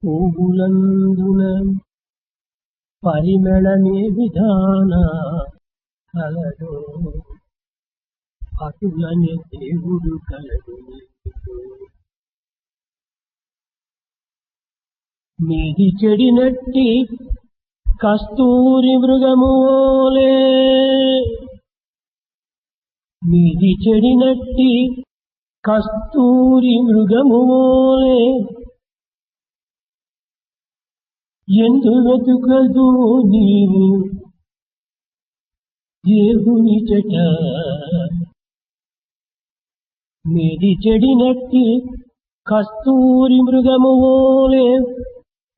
పూవులందున పరిమళమే విధాన కలడు అటులనే దేవుడు కలడు మీది చెడినట్టి కస్తూరి మృగములే మీది చెడినట్టి కస్తూరి మృగములే ఎందు వెతుకదు నీవు దేవుని చెట మీది చెడినట్టి కస్తూరి మృగములే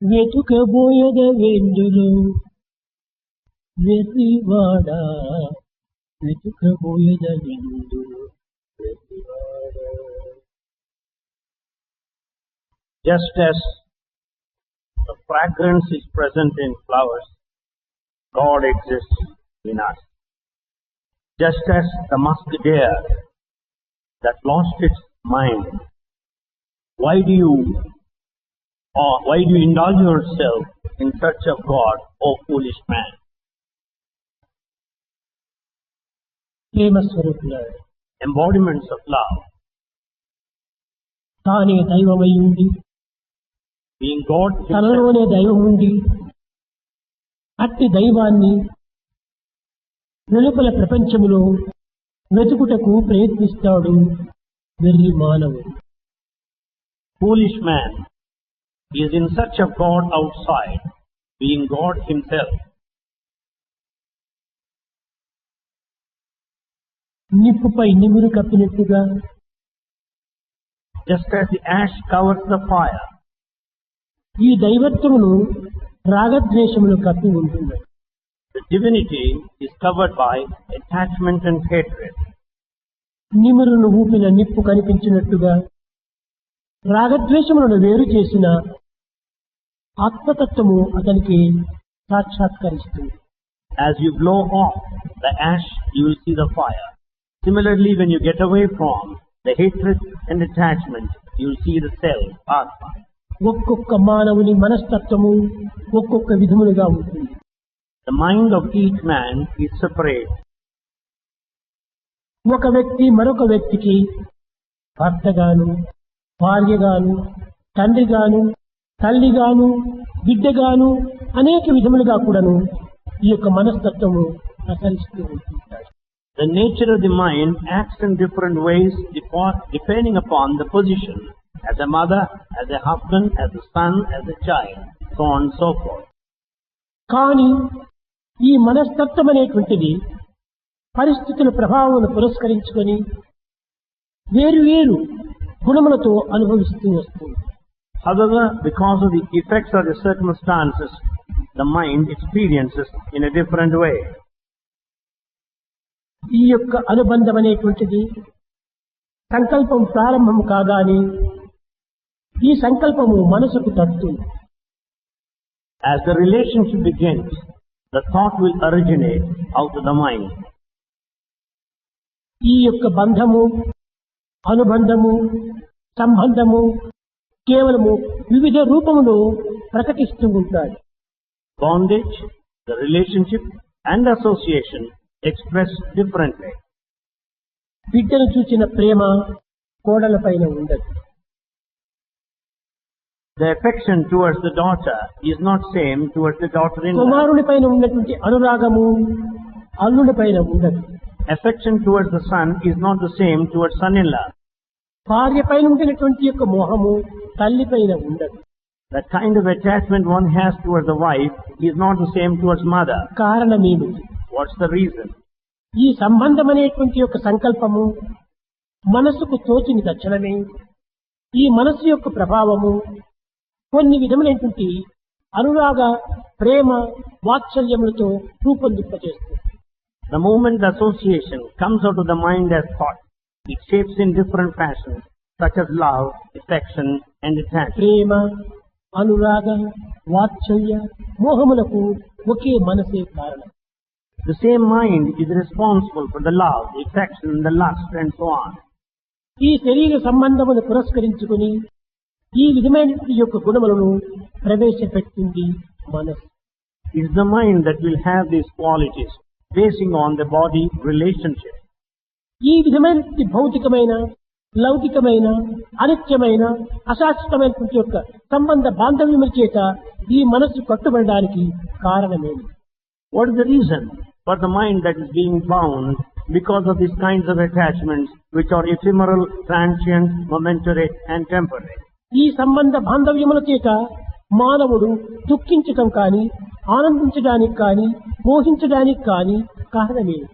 వెతుకబోయద వెందులు వెతివాడా వెతుకబోయద వెందులు వెతివాడా. Just as the fragrance is present in flowers, God exists in us. Just as the musk deer that lost its mind, why do you indulge yourself in search of God, O foolish man? ప్రేమ స్వరూపులారా, Embodiments of love, తానే దైవమై ఉండి being God himself, తనలోనే దైవం ఉండి అట్టి దైవాన్ని వెలుపల ప్రపంచములో వెతుకుటకు ప్రయత్నిస్తాడు వెర్రి మానవుడు. foolish man is in search of God outside, being God himself. నిప్పుపై నిమురు కప్పినట్టుగా Just as the ash covers the fire, ఈ దైవత్వమును రాగద్వేషములు కప్పి ఉంటుంది. the divinity is covered by attachment and hatred. నిమురును ఊపిన నిప్పు కనిపించినట్టుగా రాగద్వేషములను వేరు చేసిన ఆత్మతత్వము అతనికి సాక్షాత్కరిస్తుంది. As you blow off the ash, you will see the fire. Similarly, when you get away from the hatred and attachment, you will see the self, Atma. ఒక్కొక్క మానవుని మనస్తత్వము ఒక్కొక్క విధములుగా ఉంటుంది. The mind of each man is separate. ఒక వ్యక్తి మరొక వ్యక్తికి భర్తగాను, భార్యగాను, తండ్రిగాను, తల్లిగాను, బిడ్డగాను అనేక విధములుగా కూడాను ఈ యొక్క మనస్తత్వము ప్రసరిస్తూ ఉంటుంటాడు. The nature of the mind acts in different ways depending upon the position, as a mother, as a husband, as a son, as a child, so on and so forth. కానీ ఈ మనస్తత్వం అనేటువంటిది పరిస్థితుల ప్రభావం పురస్కరించుకొని వేరు వేరు గుణములతో అనుభవిస్తూ వస్తుంది. However, because of the effects of the circumstances, the mind experiences in a different way. ఈ యొక్క అనుబంధం అనేటువంటిది సంకల్పం ప్రారంభం కాగానే ఈ సంకల్పము మనసుకు తట్టుతుంది. As the relationship begins, the thought will originate out of the mind. ఈ యొక్క బంధము, అనుబంధము, సంబంధము కేవలము వివిధ రూపములో ప్రకటిస్తూ ఉంటాడు. Bondage, the relationship and association express differently. బిడ్డను చూచిన ప్రేమ కోడల పైన ఉండదు. The affection towards the daughter is not same towards the daughter-in-law. కుమారుని పైన ఉన్నటువంటి అనురాగము అల్లుడి పైన ఉండదు. Affection towards the son is not the same towards son-in-law. భార్య పైన ఉండినటువంటి యొక్క మోహము తల్లి పైన ఉండదు. The kind of attachment one has towards the wife is not the same towards mother. కారణమేమిటి? What's the reason? ఈ సంబంధం అనేటువంటి యొక్క సంకల్పము మనసుకు తోచిన తక్షణమే ఈ మనసు యొక్క ప్రభావము కొన్ని విధములైనటువంటి అనురాగ, ప్రేమ, వాత్సల్యములతో రూపొందింపజేస్తుంది. The moment the association comes out of the mind as thought, it shapes in different fashions, such as love, affection, and attachment. ప్రేమ, అనురాగ, వాత్సల్య, మోహములకు ఒకే మనసే కారణం. The same mind is responsible for the love, the affection, the lust, and so on. ఈ శరీర సంబంధమును పురస్కరించుకుని ఈ విధమైనటువంటి యొక్క గుణములను ప్రవేశపెట్టింది మనస్సు. It's the mind that will have these qualities basing on the body relationship. ఈ విధమైన భౌతికమైన, లౌకికమైన, అనిత్యమైన, అశాశ్వతమైనటువంటి యొక్క సంబంధ బాంధవ్యముల చేత ఈ మనస్సు కట్టుబడడానికి కారణమేమి? What is the reason for the mind that is being bound because of these kinds of attachments which are ephemeral, transient, momentary and temporary? ఈ సంబంధ బాంధవ్యముల చేత మానవుడు దుఃఖించటం కానీ, ఆనందించడానికి కానీ, మోహించడానికి కానీ కారణమేమి?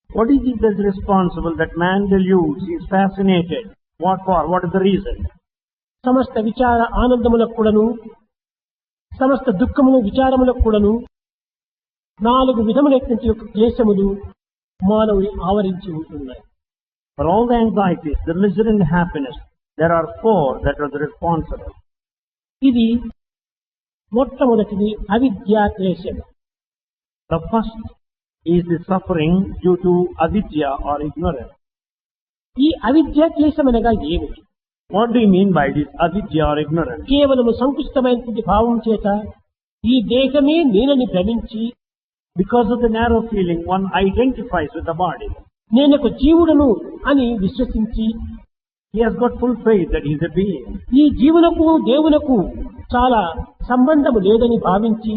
What is it that's responsible that man deludes, is fascinated? What for? What is the reason? సమస్త విచార ఆనందములకు కూడాను, సమస్త దుఃఖములు విచారములకు కూడాను 4 విధములైనటువంటి యొక్క క్లేశములు మానవుని ఆవరించి ఉంటున్నాయి. For all the anxieties, the misery and the happiness, there are 4 that are the responsible. ఇది మొట్టమొదటిది అవిద్యా క్లేశం. The first is the suffering due to avidya or ignorance. ఈ అవిద్యా క్లేశం అనగా ఏమిటి? What do you mean by this avidya or ignorance? కేవలము సంకుచితమైనటువంటి భావం చేత ఈ దేహమే నేనని భ్రమించి, Because of the narrow feeling, one identifies with the body. నేనొక జీవుడను అని విశ్వసించి, He has got full faith that he is a being. ఈ జీవులకు దేవులకు చాలా సంబంధము లేదని భావించి,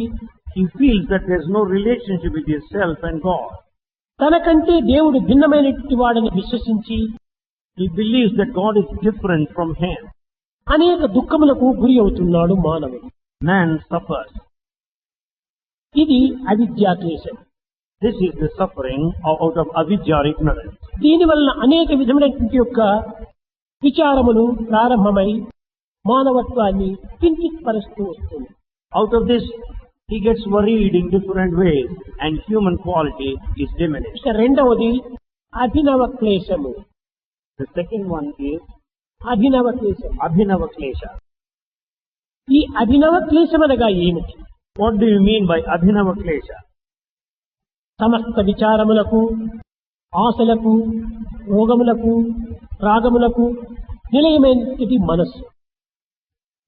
He feels that there is no relationship with himself and God. తనకంటే దేవుడు భిన్నమైనటువంటి వాడని విశ్వసించి, He believes that God is different from him. అనేక దుఃఖములకు గురి అవుతున్నాడు మానవుడు. Man suffers. ఇది అవిద్యా క్లేశం. This is the suffering out of avidya or ignorance. దీనివల్ల అనేక విధమైనటువంటి యొక్క విచారములు ప్రారంభమై మానవత్వాన్ని కించిత్పరుస్తూ వస్తుంది. Out of this, he gets worried in different ways and human quality is diminished. ఇక రెండవది అభినవ క్లేశము. The second one is అభినవ క్లేశం. abhinava klesha. ఈ అభినవ క్లేశం అనగా ఏమిటి? What do you mean by abhinava klesha? సమస్త విచారములకు, ఆశలకు, రోగములకు, రాగములకు నిలయమైనది మనస్సు.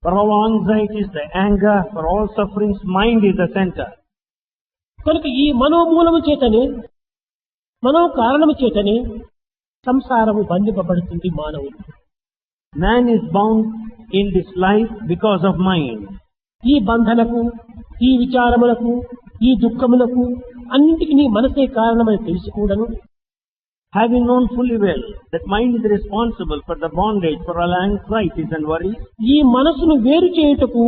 For all anxieties, the anger, for all sufferings, mind is the center. కనుక ఈ మనోమూలము చేతనే, మనో కారణము చేతనే సంసారము బంధింపబడుతుంది మానవుడు. Man is bound in this life because of mind. ఈ బంధనకు, ఈ విచారములకు, ఈ దుఃఖములకు అన్నింటికి మనసే కారణమని తెలిసి కూడాను, Having known fully well that mind is responsible for the bondage, for all anxieties and worries, ఈ మనసును వేరు చేయుటకు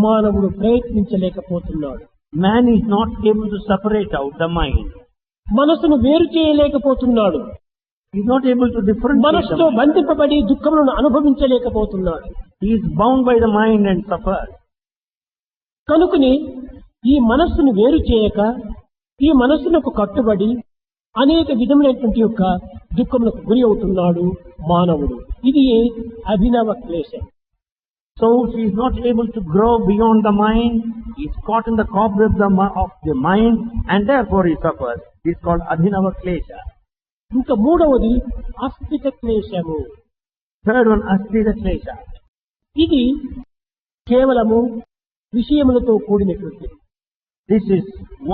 మానవుడు ప్రయత్నించలేకపోతున్నాడు. man is not able to separate out the mind. మనసును వేరు చేయలేకపోతున్నాడు. He is not able to differentiate the మనసుతో mind. బంధింపబడి దుఃఖములను అనుభవించలేకపోతున్నాడు. He is bound by the mind and suffers. కనుకని ఈ మనస్సును వేరు చేయక, ఈ మనస్సునకు కట్టుబడి అనేక విధములైనటువంటి యొక్క దుఃఖములకు గురి అవుతున్నాడు మానవుడు. ఇది అభినవ క్లేశం. So he is not able to grow beyond the mind. He is caught in the cobweb of the mind and therefore he suffers. This is called abhinava klesha. ఇంకా మూడవది అస్థిత క్లేశము. Third one, asthita klesha. ఇది కేవలము విషయములతో కూడినటువంటిది. This is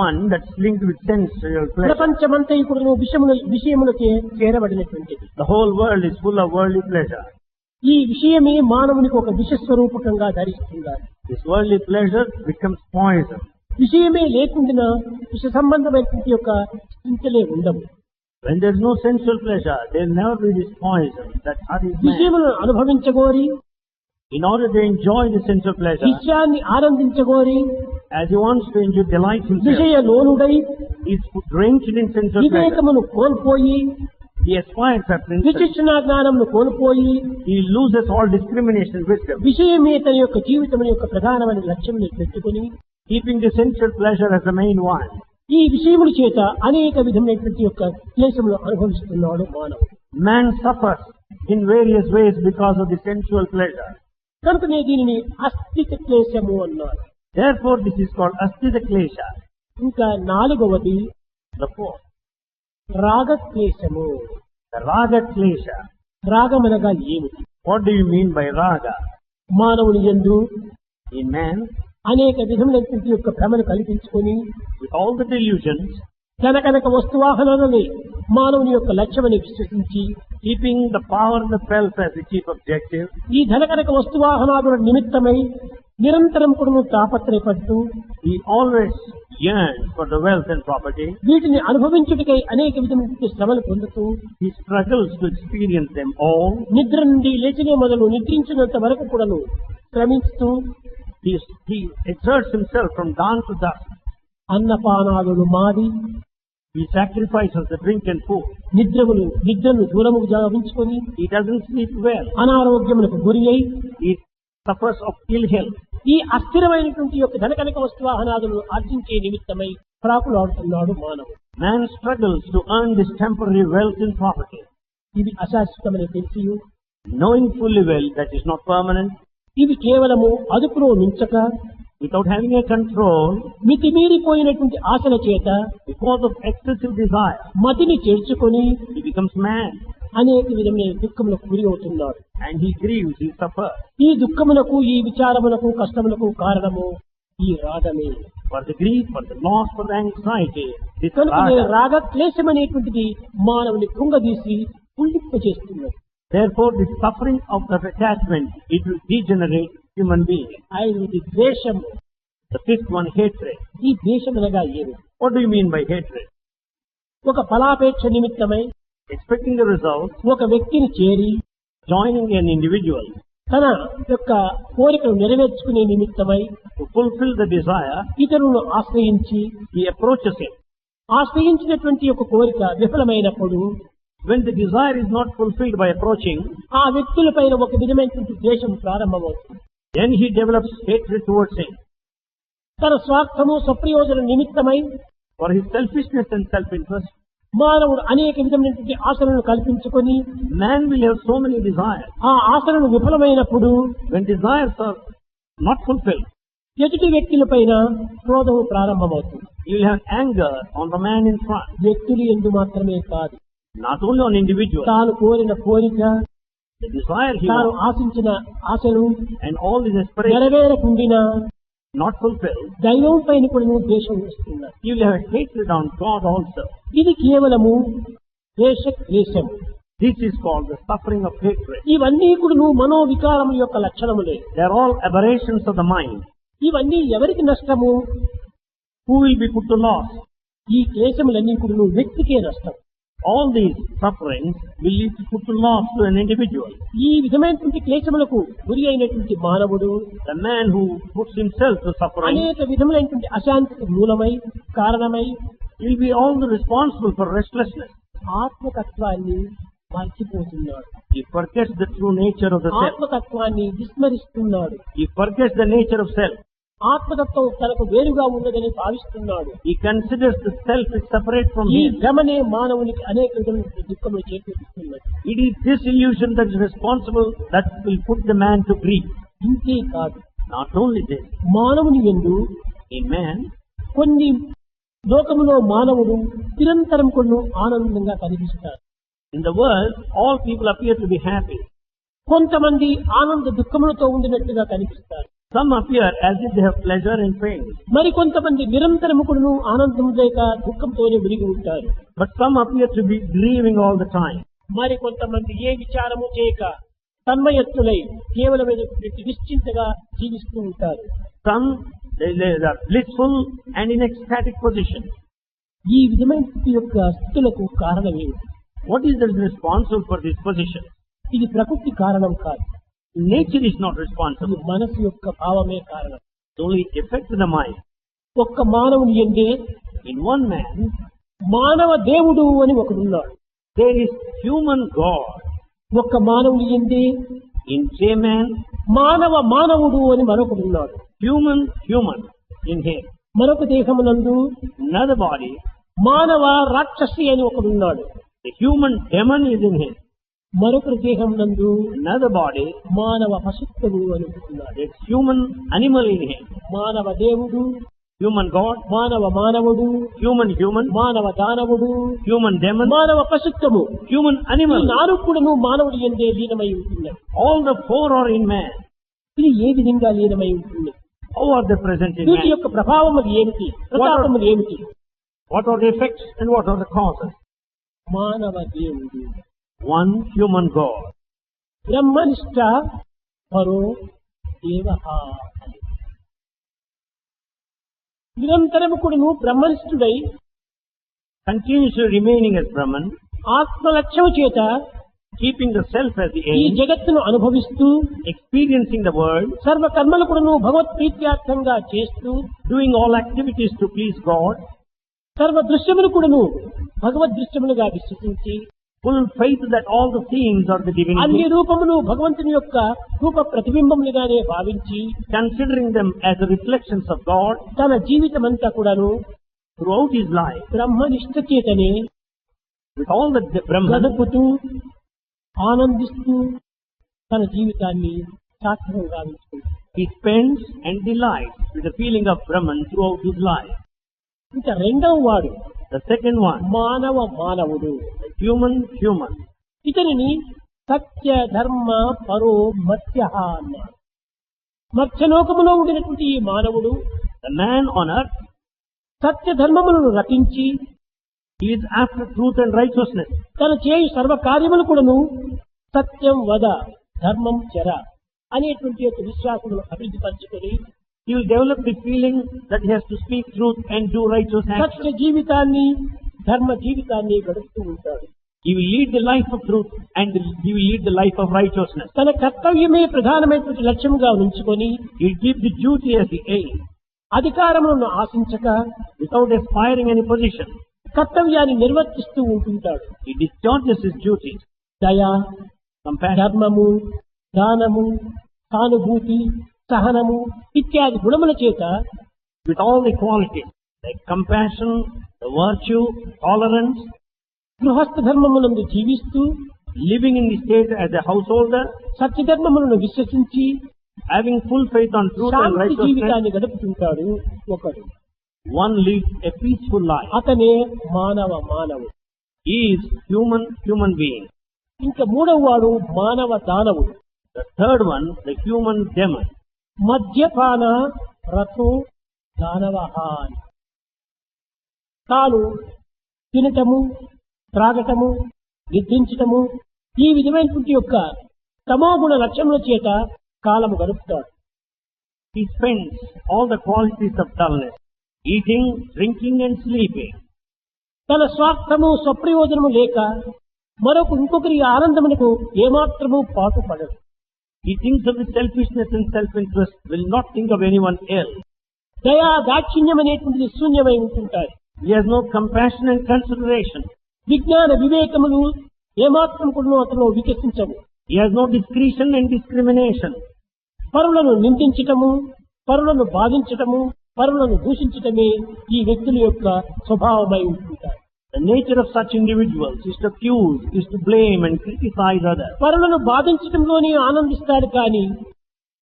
one that's linked with sensual pleasure. ప్రపంచమంతా ఇప్పుడు విషయములకే చేరబడినటువంటిది. The whole world is full of worldly pleasure. ఈ విషయమే మానవునికి ఒక విషస్వరూపకంగా ధరిస్తున్నారు. This worldly pleasure becomes poison. విషయమే లేకుండా విష సంబంధమైనటువంటి యొక్క చింతలే ఉండవు. When there is no sensual pleasure, there will never be this poison that hurries man. విషయములను అనుభవించగోరి, In order to enjoy the sensual pleasure, విషయాన్ని ఆనందించగోరి, as he wants to enjoy delight himself, విషయ లోనుడై he is drenched in sensual pleasure. వివేకమును కోల్పోయి, He aspires after instance. విచక్షణ జ్ఞానమును కోల్పోయి, He loses all discrimination and wisdom, విషయమే తన యొక్క జీవితం యొక్క ప్రధానమైన లక్ష్యం పెట్టుకుని, keeping the sensual pleasure as the main one. ఈ విషయముల చేత అనేక విధమైనటువంటి యొక్క క్లేశములు అనుభవిస్తున్నాడు మానవుడు. Man suffers in various ways because of the sensual pleasure. కనుకనే దీనిని అస్థిత క్లేశము అన్నారు. Therefore, this is called asthita klesha. ఇంకా నాలుగవది The fourth, రాగ క్లేశము. the raga klesha. రాగమనగా ఏమిటి? What do you mean by raga? మానవుని యందు In man, అనేక విధములైనటువంటి యొక్క భ్రమను కల్పించుకొని with all the delusions, కనకనక వస్తువాహనాలని మానవుని యొక్క లక్ష్యమని విశ్వసించి keeping the power and the wealth as the chief objective, ఈ ధనకనక వస్తువాహనాదుల నిమిత్తమై నిరంతరం కూడా తాపత్రయపడుతూ he always yearns for the wealth and property. వీటిని అనుభవించుటకై అనేక విధమైన శ్రమలు పొందుతూ He struggles to experience them all. నిద్ర నుండి లేచినే మొదలు నిద్రించినంత వరకు కూడాను శ్రమిస్తూ He exerts himself from dawn to dusk. అన్నపానాదులు మాడి He sacrifices the drink and food. నిద్రను దూరముకు జాగించుకొని He doesn't sleep well. అనారోగ్యములకు గురి అయి He suffers of ill health. ఈ అస్థిరమైనటువంటి యొక్క ధనకనక వస్తువాహనాదులను ఆర్జించే నిమిత్తమై ప్రాకులాడుతున్నాడు మానవుడు. Man struggles to earn this temporary wealth and property, ఇది అశాశ్వతమని తెలిసి knowing fully well that is not permanent, ఇవి కేవలము అదుపులో నుంచక without having a control, మితిమీరిపోయినటువంటి ఆశల చేత because of excessive desire. మతిని చేర్చుకొని He becomes mad అనేక విధమైన దుఃఖములకు గురి అవుతున్నాడు. and he grieves, he suffers. ఈ దుఃఖములకు, ఈ విచారములకు, కష్టములకు కారణము ఈ రాగమే. For the grief, for the loss, for the anxiety, this కనుకనే raga. రాగ క్లేశం అనేటువంటిది మానవుని కృంగదీసి పుల్లింప చేస్తున్నది. Therefore, the suffering of the attachment, it will degenerate human being. ఐదవది ద్వేషం. The fifth one, hatred. ఈ ద్వేషం అనగా ఏమి? What do you mean by hatred? ఒక ఫలాపేక్ష నిమిత్తమై Expecting the result, ఒక వ్యక్తిని చేరి joining an individual తన యొక్క కోరికను నెరవేర్చుకునే నిమిత్తమై to fulfill the desire, ఇతరులను ఆశ్రయించి he approaches him. ఆశ్రయించినటువంటి యొక్క కోరిక విఫలమైనప్పుడు When the desire is not fulfilled by approaching, ఆ వ్యక్తులపైన ఒక విధమైనటువంటి ద్వేషం ప్రారంభమవుతుంది. then he develops hatred towards him. తన స్వార్థము స్వప్రయోజన నిమిత్తమై For his selfishness and self-interest, మానవుడు అనేక విధమైనటువంటి ఆశలను కల్పించుకొని man will have so many desires. ఆ ఆశలను విఫలమైనప్పుడు When desires are not fulfilled, ఎదుటి వ్యక్తులపైన క్రోధము ప్రారంభమవుతుంది. you will have anger on the man in front. వ్యక్తులు ఎందు మాత్రమే కాదు, Not only on individual, తాను కోరిన కోరిక, the desire he తాను wants, ఆశించిన ఆశలు and all his aspirations నెరవేరకుండా not fulfilled, దైవం పైన కూడా ద్వేషం వస్తున్నారు. you will have hatred on God also. ఇది కేవలము ద్వేషం. This is called the suffering of hatred. ఇవన్నీ కూడా మనోవికారం యొక్క లక్షణములే. They are all aberrations of the mind. ఇవన్నీ ఎవరికి నష్టము? Who will be put to loss? ఈ క్లేశములన్నీ కూడా వ్యక్తికే నష్టం. All these sufferings will lead to put to loss to an individual. ఈ విధమైనటువంటి క్లేశములకు గురి అయినటువంటి మానవుడు The man who puts himself to suffering అనేక విధములైనటువంటి అశాంతికి మూలమై కారణమై will be all the responsible for restlessness. ఆత్మతత్వాన్ని మర్చిపోతున్నాడు. He forgets the true nature of the self. ఆత్మతత్వాన్ని విస్మరిస్తున్నాడు. He forgets the nature of self. ఆత్మతత్వం తనకు వేరుగా ఉన్నదని భావిస్తున్నాడు. He considers the self is separate from ఈ him. భ్రమనే మానవునికి అనేక విధమైన దుఃఖములు చేకూరుస్తున్నది. It is this illusion that is responsible that will put the man to grief. ఇంతే కాదు, Not only this, మానవుని యందు in man, కొన్ని లోకములో మానవుడు నిరంతరం కొన్ని ఆనందంగా కనిపిస్తారు. in the world, all people appear to be happy. కొంతమంది ఆనంద దుఃఖములతో ఉండినట్టుగా కనిపిస్తారు. Some appear as if they have pleasure and pain. మరి కొంతమంది నిరంతరము కూడా ఆనందం లేక దుఃఖంతోనే మునిగి ఉంటారు. But some appear to be grieving all the time. మరి కొంతమంది ఏ విచారము చేయక తన్మయత్తులై కేవలమైనటువంటి నిశ్చింతగా జీవిస్తూ ఉంటారు. Some they are blissful and in ecstatic position. ఈ విధమైనటువంటి యొక్క స్థితులకు కారణమేమిటి? What is that is responsible for this position? ఇది ప్రకృతి కారణం కాదు, Nature is not ఇది responsible. మనసు యొక్క భావమే కారణం. It only affects the mind. ఒక్క మానవుని ఎందే In one man, మానవ దేవుడు అని ఒకడున్నాడు. there is human God. ఒక్క మానవుని ఎందే In a man, మానవుడు అని మరొకడున్నాడు. human in him. మరొక దేహమునందు Another body, మానవ రాక్షసి అని ఒకడున్నాడు. the human demon is in him. మరొక దేహం నందు Another body, మానవ పశుత్వము అని ఒకడున్నాడు. there's human animal in him. మానవ దేవుడు, Human God, మానవుడు, human, మానవ దానవుడు, human demon, మానవ పశుత్వము, human ఈ animal. నాలుగు కూడాను మానవుడి యందే లీనమై ఉంటున్నాయి. All the four are in man. ఇది ఏ విధంగా లీనమై ఉంటుంది? How are they present in వీటి man? యొక్క ప్రభావం అది ఏమిటి, ప్రతాపములు ఏమిటి? What are the effects and what are the causes? మానవ దేవుడు, One human God. బ్రహ్మనిష్ట పరో దేవ. నిరంతరము కూడాను బ్రహ్మనిష్ఠుడై Continuously remaining as Brahman, ఆత్మలక్ష్యము చేత keeping the self as the ఈ aim, జగత్తును అనుభవిస్తూ experiencing the world, సర్వ కర్మలు కూడాను భగవత్ ప్రీత్యార్థంగా చేస్తూ doing all activities to please God, సర్వ దృశ్యములు కూడాను భగవద్ దృశ్యములుగా విశ్వసించి full faith that all the seeings are the అన్ని divinity, రూపములు భగవంతుని యొక్క రూప ప్రతిబింబములుగానే భావించి considering them as the reflections of God తన జీవితమంతా కూడాను throughout his life, బ్రహ్మనిష్ట చేతనే with all the Brahman, గడుపుతూ ఆనందిస్తూ తన జీవితాన్ని సార్థకంగా గావించుకుంటాడు. he spends and delights with the feeling of Brahman throughout his life. ఇంకా రెండవ వాడు The second one, మానవుడు. human. ఇతనిని సత్య ధర్మ పరో మత్స్య అన్నారు. మత్స్యలోకములో ఉండినటువంటి ఈ మానవుడు The man on earth, సత్య ధర్మములను రచించి he is after truth and righteousness. తన చేయు సర్వ కార్యములు కూడాను సత్యం వద ధర్మం చెర అనేటువంటి యొక్క విశ్వాసమును అభివృద్ధి పరచుకొని He will develop the feeling that he has to speak truth and do righteous Satya actions. జీవితాన్ని ధర్మ జీవితాన్ని గడుపుతూ ఉంటాడు. He will lead the life of truth and he will lead the life of righteousness. తన కర్తవ్యమే ప్రధానమైనటువంటి లక్ష్యంగా ఉంచుకొని He will keep the duty as the aim అధికారములను ఆశించక without aspiring any position. కర్తవ్యాన్ని నిర్వర్తిస్తూ ఉంటుంటాడు. He discharges his duties. దయ, Compassion, ధర్మము, దానము, సానుభూతి, సహనము ఇత్యాది గుణముల చేత with all the qualities like compassion, the virtue, tolerance, గృహస్థ ధర్మములందు జీవిస్తూ living in the state as a householder, సత్యధర్మములను విశ్వసించి having full faith on truth and Shanti righteousness. జీవితాన్ని గడుపుతుంటాడు ఒకడు. One leads a peaceful life. అతనే మానవుడు. He is human being. ఇంకా మూడవ వాడు మానవ దానవుడు. The third one, the human demon. మద్యపాన రథో దానవ అని. తాను తినటము, త్రాగటము, నిద్రించటము ఈ విధమైనటువంటి యొక్క తమోగుణ లక్ష్యముల చేత కాలము గడుపుతాడు. He spends all the qualities of dullness, eating, drinking and sleeping. తన స్వార్థము స్వప్రయోజనము లేక ఇంకొకరి ఆనందమునకు ఏమాత్రము పాటుపడడు. He thinks of his selfishness and self-interest, will not think of anyone else. దయా దాక్షిణ్యం అనేటువంటిది శూన్యమై ఉంటుంటాయి. He has no compassion and consideration. విజ్ఞాన వివేకములు ఏమాత్రం కూడా అతను వికసించవు. He has no discretion and discrimination. పరులను నిందించటము, పరులను బాధించటము, పరులను దూషించటమే ఈ వ్యక్తుల యొక్క స్వభావమై ఉంటుంటాయి. The nature of such individuals is to accuse, is to blame and criticize others. పరులను బాధించటంలోనే ఆనందిస్తాడు కానీ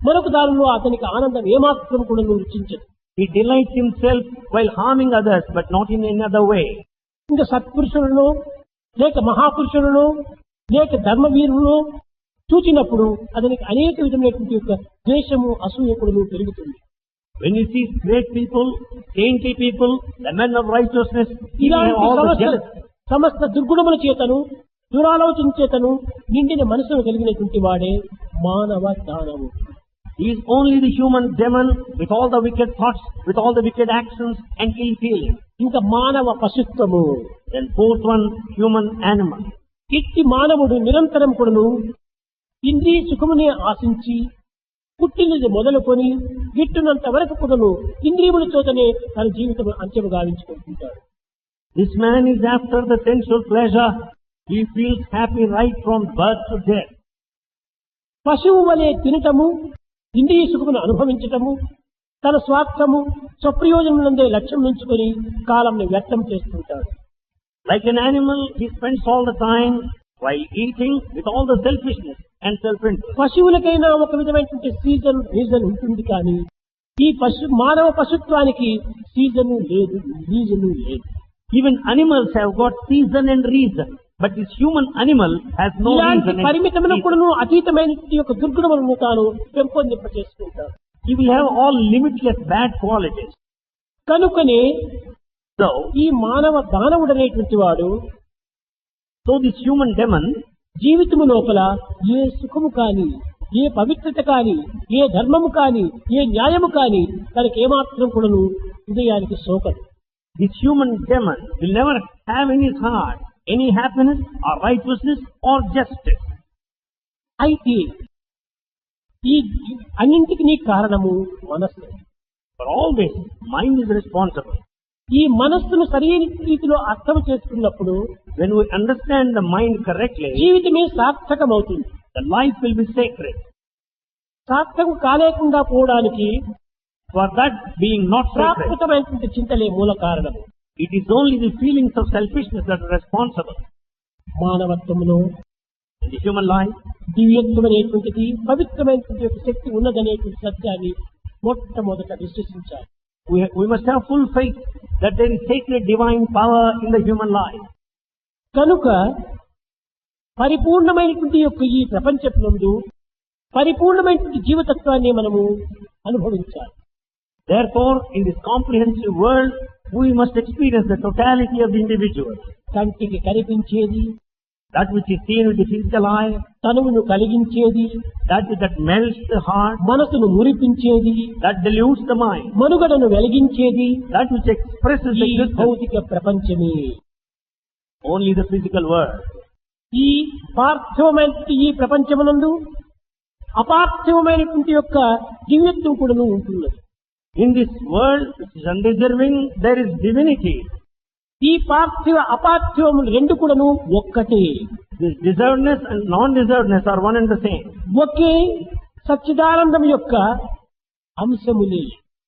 మరొక దానిలో అతనికి ఆనందం ఏమాత్రం కూడా రుచించదు. He delights himself while harming others, but not in any other way. ఇంకా సత్పురుషులను లేక మహాపురుషులను లేక ధర్మవీరులను చూచినప్పుడు అతనికి అనేక విధమైనటువంటి యొక్క ద్వేషము, అసూయ కూడా పెరుగుతుంది. When he sees great people, saintly people, the men of righteousness, he will have ఇలాంటి all the jealousy. సమస్త దుర్గుణముల చేతను దురాలోచన చేతను నిండిన మనసును కలిగినటువంటి వాడే మానవ దానవుడు. He is only the human demon with all the wicked thoughts, with all the wicked actions and ill feelings. ఇంకా మానవ పశుత్వము. Then fourth one, human animal. ఇట్టి మానవుడు నిరంతరం కూడాను ఇంద్రియ సుఖమునే ఆశించి పుట్టినది మొదలుకొని గిట్టునంత వరకు కూడాను ఇంద్రియముల చోతనే తన జీవితం అంత్యము గావించుకుంటుంటాడు. This man is after the sensual pleasure. He feels happy right from birth to death. పశువు వలె తినటము, ఇంద్రియ సుఖమును అనుభవించటము, తన స్వార్థము స్వప్రయోజనములందే లక్ష్యం ఉంచుకొని కాలంను వ్యర్థం చేస్తుంటాడు. Like an animal, he spends all the time while eating with all the selfishness and self-interest. పశువులకైనా ఒక విధమైనటువంటి రీజన్ ఉంటుంది కానీ ఈ మానవ పశుత్వానికి రీజను లేదు. Even animals have got season and reason, but this human animal has no ఇలాంటి reason and పరిమితములకు reason. అతీతమైనటువంటి యొక్క దుర్గుణములను తాను పెంపొందింప చేసుకుంటాడు. he will have all limitless bad qualities. కనుకనే So, ఈ మానవ దానవుడనేటువంటి వాడు this human demon, జీవితము లోపల ఏ సుఖము కాని, ఏ పవిత్రత కాని, ఏ ధర్మము కాని, ఏ న్యాయము కాని తనకి ఏమాత్రం కూడాను హృదయానికి సోకదు. this human demon will never have in his heart any happiness or righteousness or justice. అయితే ఈ అన్నింటికి కారణము మనస్సు. For all this, mind is responsible. ఈ మనస్సును సరైన రీతిలో అర్థం చేసుకున్నప్పుడు When we understand the mind correctly, జీవితమే సార్థకమవుతుంది. the life will be sacred. సార్థకం కాలేకుండా పోవడానికి For that being not sacred, ప్రాకృతమైనటువంటి చింతలే మూల కారణము. it is only the feelings of selfishness that are responsible. మానవత్వములో In the human life, దివ్యత్వం అనేటువంటిది, పవిత్రమైనటువంటి ఒక శక్తి ఉన్నదనేటువంటి సత్యాన్ని మొట్టమొదట విశ్వసించాలి. we must have full faith that there is sacred divine power in the human life. కనుక పరిపూర్ణమైనటువంటి యొక్క ఈ ప్రపంచమునందు పరిపూర్ణమైనటువంటి జీవతత్వాన్ని మనము అనుభవించాలి. Therefore, in this comprehensive world, we must experience the totality of the individual. కంటికి కనిపించేది, That which is seen with the physical eye, తనువును కలిగించేది, that melts the heart, మనసును మురిపించేది, that dilutes the mind, మనుగడను వెలిగించేది that which expresses ఈ existence, భౌతిక ప్రపంచమే. only the physical world. ఈ పార్థివమైనటువంటి ఈ ప్రపంచమునందు అపార్థివమైనటువంటి యొక్క దివ్యత్వం కూడాను ఉంటున్నది. In this world, which is undeserving, there is divinity. ఈ పార్థివ అపార్థివములు రెండు కూడాను ఒక్కటే. This deservedness and non-deservedness are one and the same. ఒకే సచ్చిదానందం యొక్క అంశములే.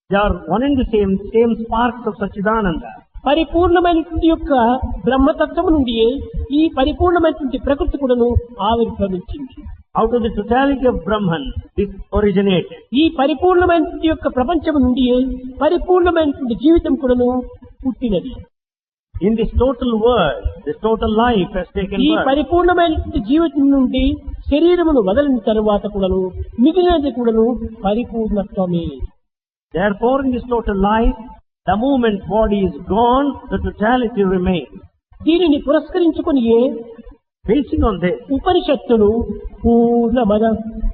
They are one and the same sparks of Satchidananda. పరిపూర్ణమైనటువంటి యొక్క బ్రహ్మతత్వము నుండి ఈ పరిపూర్ణమైనటువంటి ప్రకృతి కూడాను ఆవిర్భవించింది. Out of the totality of Brahman, this originated. ఈ పరిపూర్ణమైనటువంటి యొక్క ప్రపంచము నుండి పరిపూర్ణమైనటువంటి జీవితం కూడాను పుట్టినది. In this total world, this total life has taken ఈ birth. పరిపూర్ణమైనటువంటి జీవితం నుండి శరీరమును వదిలిన తరువాత కూడాను మిగిలినది కూడాను పరిపూర్ణత్వమే. Therefore, in this total life, the moment body is gone, the totality remains. దీనిని పురస్కరించుకుని Basing on this, ఉపనిషత్తులు పూర్ణమద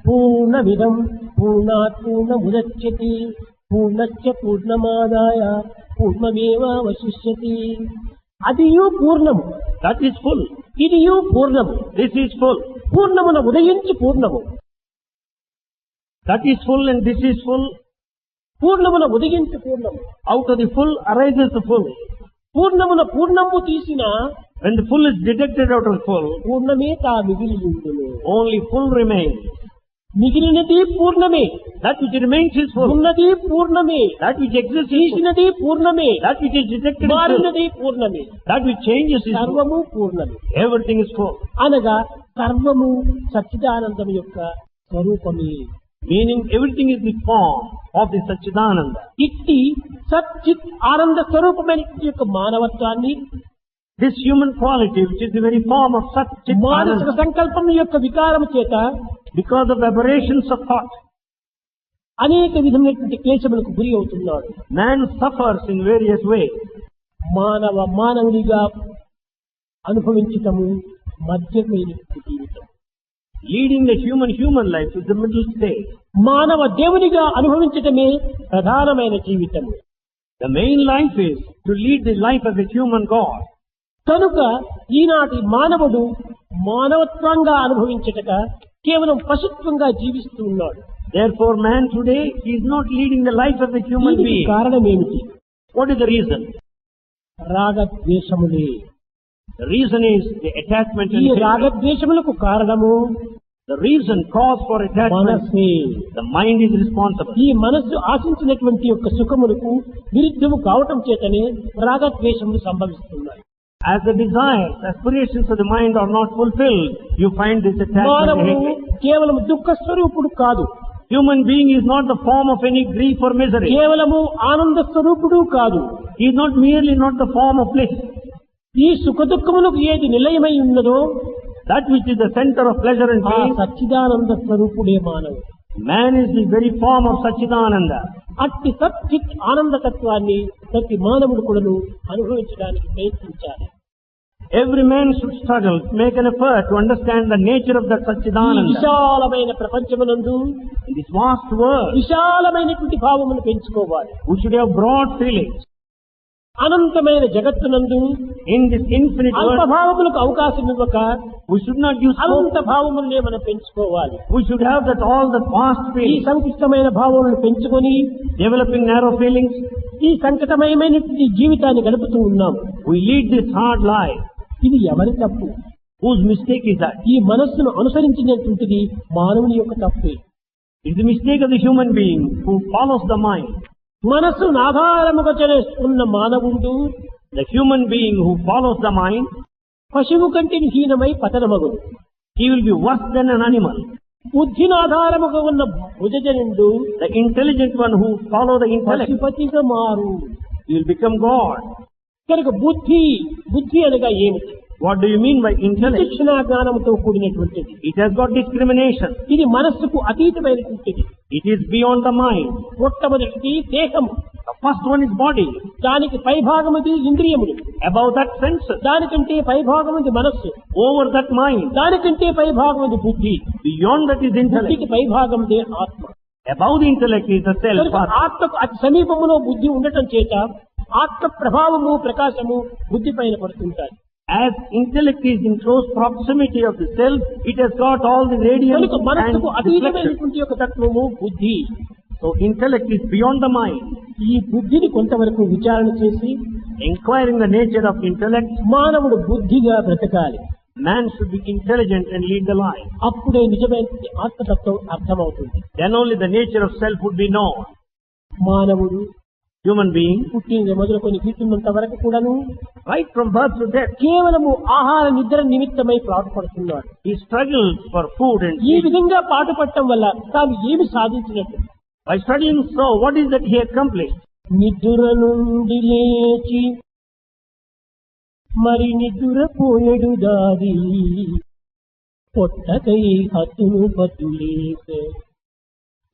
పూర్ణమిదం పూర్ణాత్ పూర్ణముదచ్యతే పూర్ణస్య పూర్ణమాదాయ పూర్ణమేవావశిష్యతి. అదియు పూర్ణము, that is full. ఇదియు పూర్ణము. This is full. పూర్ణమున ఉదయించి పూర్ణము, That is full and this is full. పూర్ణమున ఉదయించి పూర్ణము. Out of the full arises the full. పూర్ణమున పూర్ణము తీసిన When the full is detected out of full, పూర్ణమే తా మిగిలి ఉండును. only full remains. మిగిలినది పూర్ణమే, That which remains is full. ఉన్నది పూర్ణమే, That which exists is full. తీసినది పూర్ణమే, That which is detected is full. మారినది పూర్ణమే, That which changes is full. సర్వము పూర్ణమే. Everything is full. అనగా సర్వము సచ్చిదానందం యొక్క స్వరూపమే. Meaning everything is the form of the Satchidananda. ఇట్టి సచ్చిత్ ఆనంద స్వరూపమైన యొక్క మానవత్వాన్ని This human quality, which is the very form of మానసిక Satchidananda, సంకల్పం యొక్క వికారం చేత because of aberrations of thought, అనేక విధమైనటువంటి క్లేశములకు గురి అవుతున్నాడు. man suffers in various ways. మానవునిగా అనుభవించటము మధ్యమైనటువంటి జీవితం. Leading the human life is the middle stage. మానవ దేవునిగా అనుభవించటమే ప్రధానమైన జీవితం. The main life is to lead the life as a human God. కనుక ఈనాటి మానవుడు మానవత్వంగా అనుభవించటక కేవలం పశుత్వంగా జీవిస్తూ ఉన్నాడు. Therefore, man today is not leading the life as a human దీనికి being. కారణం ఏమిటి? What is the reason? రాగద్వేషములే. The reason is the attachment ఈ and hatred. రాగద్వేషములకు కారణము The reason, cause for attachment, మనస్సే. the mind is responsible. ఈ మనస్సు ఆశించినటువంటి యొక్క సుఖములకు విరుద్ధము కావటం చేతనే రాగద్వేషములు సంభవిస్తున్నాయి. As the desires, aspirations of the mind are not fulfilled, you find this attachment and మానవుడు hatred. కేవలం దుఃఖ స్వరూపుడు కాదు, Human being is not the form of any grief or misery. కేవలము ఆనంద స్వరూపుడు కాదు. He is not merely not the form of bliss. ఈ సుఖ దుఃఖములకు ఏది నిలయమై ఉన్నదో That which is the center of pleasure and ఆ pain, సచ్చిదానంద స్వరూపుడే మానవుడు. Man is the very form of Satchidananda. అట్టి సచ్చిత్ ఆనందతత్వాన్ని ప్రతి మానవుడు కూడాను అనుభవించడానికి ప్రయత్నించాలి. Every man should struggle, make an effort to understand the nature of that ఈ Satchidananda. విశాలమైన ప్రపంచమునందు In this vast world, విశాలమైనటువంటి భావమును పెంచుకోవాలి. we should have broad feelings. అనంతమైన జగత్తునందు In this infinite అల్ప world, భావములకు అవకాశం ఇవ్వక we should not use Anantha hope. భావములనే మనం పెంచుకోవాలి. We should have that all the vast ఈ feelings, సంకుచితమైన భావములను పెంచుకొని developing narrow feelings. ఈ సంకటమయమైనటువంటి జీవితాన్ని గడుపుతూ ఉన్నాం. We lead this hard life. ఇది ఎవరి తప్పు? Whose mistake is that? ఈ మనస్సును అనుసరించినటువంటిది మానవుని యొక్క తప్పే. It's the mistake of the human being who follows the mind. మనస్సును ఆధారముగా చేసుకున్న మానవుడు The human being who follows the mind, పశువు కంటే హీనమై పతనమగుడు. he will be worse than an animal. బుద్ధిని ఆధారముగా ఉన్న భుజజనుడు The intelligent one who follows the intellect, పశుపతిగా మారు. he will become God. కనుక బుద్ధి అనగా ఏమిటి? What do you mean by intellect? శిక్షణ జ్ఞానంతో కూడినటువంటిది. It has got discrimination. ఇది మనస్సుకు అతీతమైనటువంటిది. It is beyond the mind. మొట్టమొదటిది దేహము, The first one is body. దానికి పైభాగముది ఇంద్రియములు, Above that senses. దానికంటే పైభాగముది మనస్సు, Over that mind. దానికంటే పైభాగముది బుద్ధి, Beyond that is intellect. బుద్ధికి పైభాగముదే ఆత్మ. Above the intellect is the self. కనుక ఆత్మకు అతి సమీపములో బుద్ధి ఉండటం చేత ఆత్మ ప్రభావము ప్రకాశము బుద్ధి పైన పడుతుంటాయి. As intellect is in close proximity of the self, it has got all the radiance కనుక and మనస్సుకు reflection. అతీతమైనటువంటి యొక్క తత్వము బుద్ధి. So intellect is beyond the mind. ఈ బుద్ధిని కొంతవరకు విచారణ చేసి Inquiring the nature of intellect, మానవుడు బుద్ధిగా బ్రతకాలి. man should be intelligent and lead the life. అప్పుడే నిజమైన ఆత్మతత్వం అర్థమవుతుంది. Then only the nature of self would be known. మానవుడు Human being, పుట్టిన మొదలుకొని గిట్టున్నంత వరకు కూడాను right from birth to death, కేవలము ఆహార నిద్ర నిమిత్తమై పాటుపడుతున్నాడు. he struggles for food and ఈ sleep. విధంగా పాటుపడటం వల్ల తాను ఏమి సాధించినట్టు? By studying so, what is that he accomplished? నిద్ర నుండి లేచి మరి నిద్రపోయేడు దారి పొట్టకై హత్తును పట్టులేక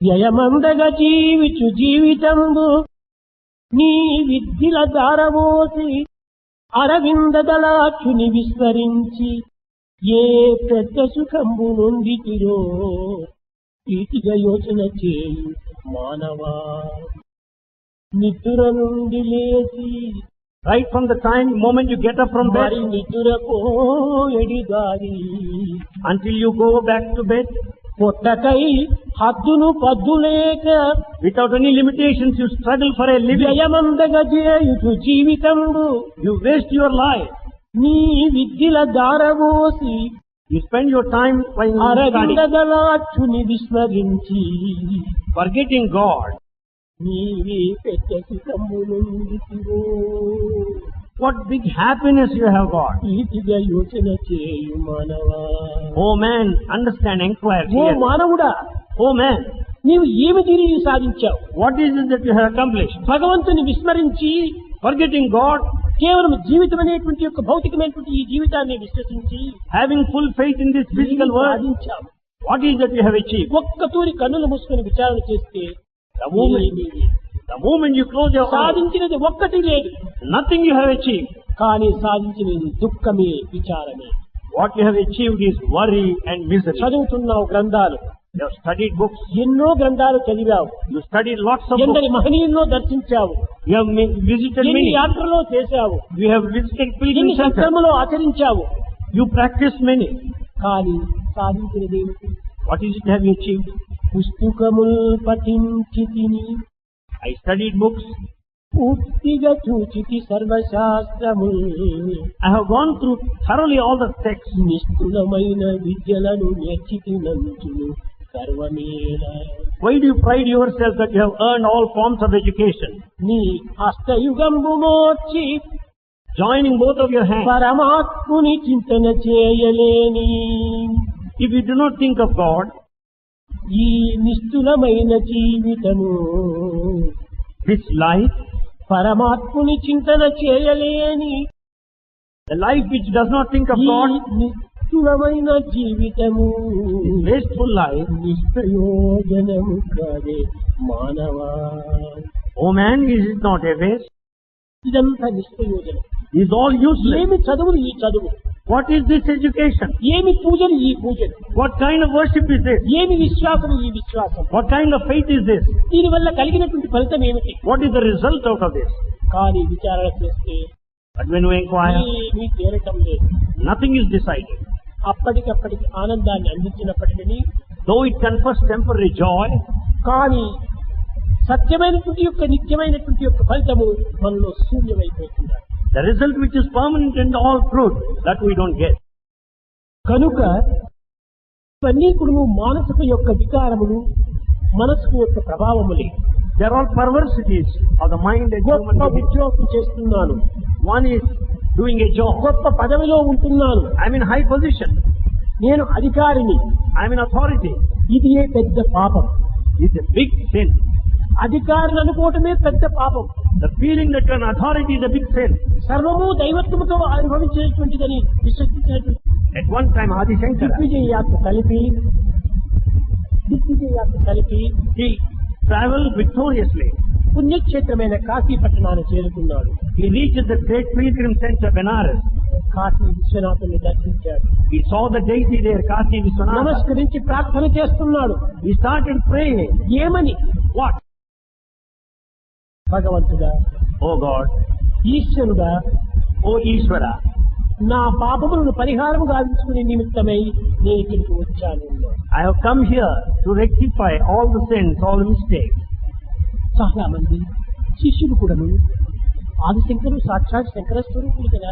వ్యయమందగా జీవించు జీవితంబు నీ విద్యల దారవోసి అరవింద దళాక్షుని విస్మరించి ఏ పెద్ద సుఖంబు నొందితిరో వీటిగా యోచన చేయు మానవా. నిద్ర నుండి లేచి Right from the moment you get up from bed మరి నిద్రపోయేడి దారి until you go back to bed, పొట్టకై హద్దును పద్దులేక without any limitations, you struggle for a living. వ్యయమందగా చేయుచు జీవితంబు You waste your life. నీ విద్యల దారవోసి You spend your time while Aravinda studying, దళాక్షుని విస్మరించి forgetting God. నీవే పెద్ద సుఖము నొందితిరో What big happiness you have got. వీటిగా యోచన చేయు మానవా. Oh man, understand, inquire oh here. మానవుడా, Oh man, నీవు ఏమి తిరిగి సాధించావు? what is it that you have accomplished? భగవంతుని విస్మరించి Forgetting God, కేవలం జీవితం అనేటువంటి యొక్క భౌతికమైనటువంటి ఈ జీవితాన్ని విశ్వసించి having full faith in this physical world, సాధించావు. what is that you have achieved? ఒక్క తూరి కన్నులు మూసుకొని విచారణ చేస్తే The moment you close your eyes, సాధించినది ఒక్కటి లేదు, nothing you have achieved. కానీ సాధించినది దుఃఖమే, విచారమే. What you have achieved is worry and misery. చదువుతున్నావు గ్రంథాలు, You have studied books. ఎన్నో గ్రంథాలు చదివావు, You studied lots of books. ఎందరి మహనీయుల్లో దర్శించావు, You have visited ఎన్ని many. యాత్రలో చేశావు, You have visited ఎన్ని pilgrim centers. సంక్రమలో ఆచరించావు, You practiced many. కానీ సాధించినది ఏమిటి? What is it have you achieved? పుస్తకముల్ పఠించి తిని I studied books. పూర్తిగా చూచితి సర్వశాస్త్రము I have gone through thoroughly all the texts. నిష్ఠులమైన విద్యలను నేర్చితినంచును సర్వమేళ. Why do you pride yourself that you have earned all forms of education? నీ హస్తయుగంబు మోర్చి Joining both of your hands. పరమాత్ముని చింతన చేయలేని If you do not think of God, ఈ నిష్ఠులమైన జీవితము this life, పరమాత్ముని చింతన చేయలేని the life which does not think of ఈ God, స్థూలమైన జీవితము wasteful life. నిష్ప్రయోజనము కాదే మానవా. Oh man, is it not a waste? ఇదంతా నిష్ప్రయోజనం. Is all useless. ఏమి చదువులు ఈ చదువు, What is this education? ఏమి పూజలు ఈ పూజలు, What kind of worship is this? ఏమి విశ్వాసం ఈ విశ్వాసం, What kind of faith is this? దీనివల్ల కలిగినటువంటి ఫలితం ఏమిటి? What is the result out of this? కానీ విచారణ చేస్తే But when we inquire, ఏమీ తేరటం లేదు. nothing is decided. అప్పటికప్పటికి ఆనందాన్ని అందించినప్పటికీ Though it confers temporary joy, కానీ సత్యమైనటువంటి యొక్క నిత్యమైనటువంటి యొక్క ఫలితము మనలో శూన్యమైపోతుంది. the result which is permanent and all truth, that we don't get. కనుక ఇవన్నీ కూడా మానసిక యొక్క వికారములు, మనసుకు యొక్క ప్రభావములే. They are all perversities of the mind and human గొప్ప being. ఉద్యోగం చేస్తున్నాను, One is doing a job. గొప్ప పదవిలో ఉంటున్నాను, I'm in high position. నేను అధికారిని, I'm in authority. ఇది ఏ పెద్ద పాపం. It's a big sin. అధికారులు అనుకోవటమే పెద్ద పాపం. The feeling that an authority is a big sin. సర్వము దైవత్వముతో అనుభవించేటువంటిదని విశ్వసించినటువంటి At one time, Adi Shankara, దిగ్విజయ యాత్ర కలిపి he traveled victoriously. పుణ్యక్షేత్రమైన కాశీ పట్టణాన్ని చేరుకున్నాడు. He reached the great pilgrim center, Benares. Kashi విశ్వనాథుని దర్శించాడు. He saw the deity there, Kasi Vishwanatha. నమస్కరించి ప్రార్థన చేస్తున్నాడు. He started praying. ఏమని? What? భగవంతుడా, Oh God, ఈశ్వరుడా, oh Ishvara, నా పాపములను పరిహారము గావించుకునే నిమిత్తమై నేను ఇక్కడికి వచ్చాను. I have come here to rectify all the sins, all the mistakes. చాలా మంది శిష్యులు కూడాను ఆదిశంకరుడు సాక్షాత్ శంకర స్వరూపుడు కదా,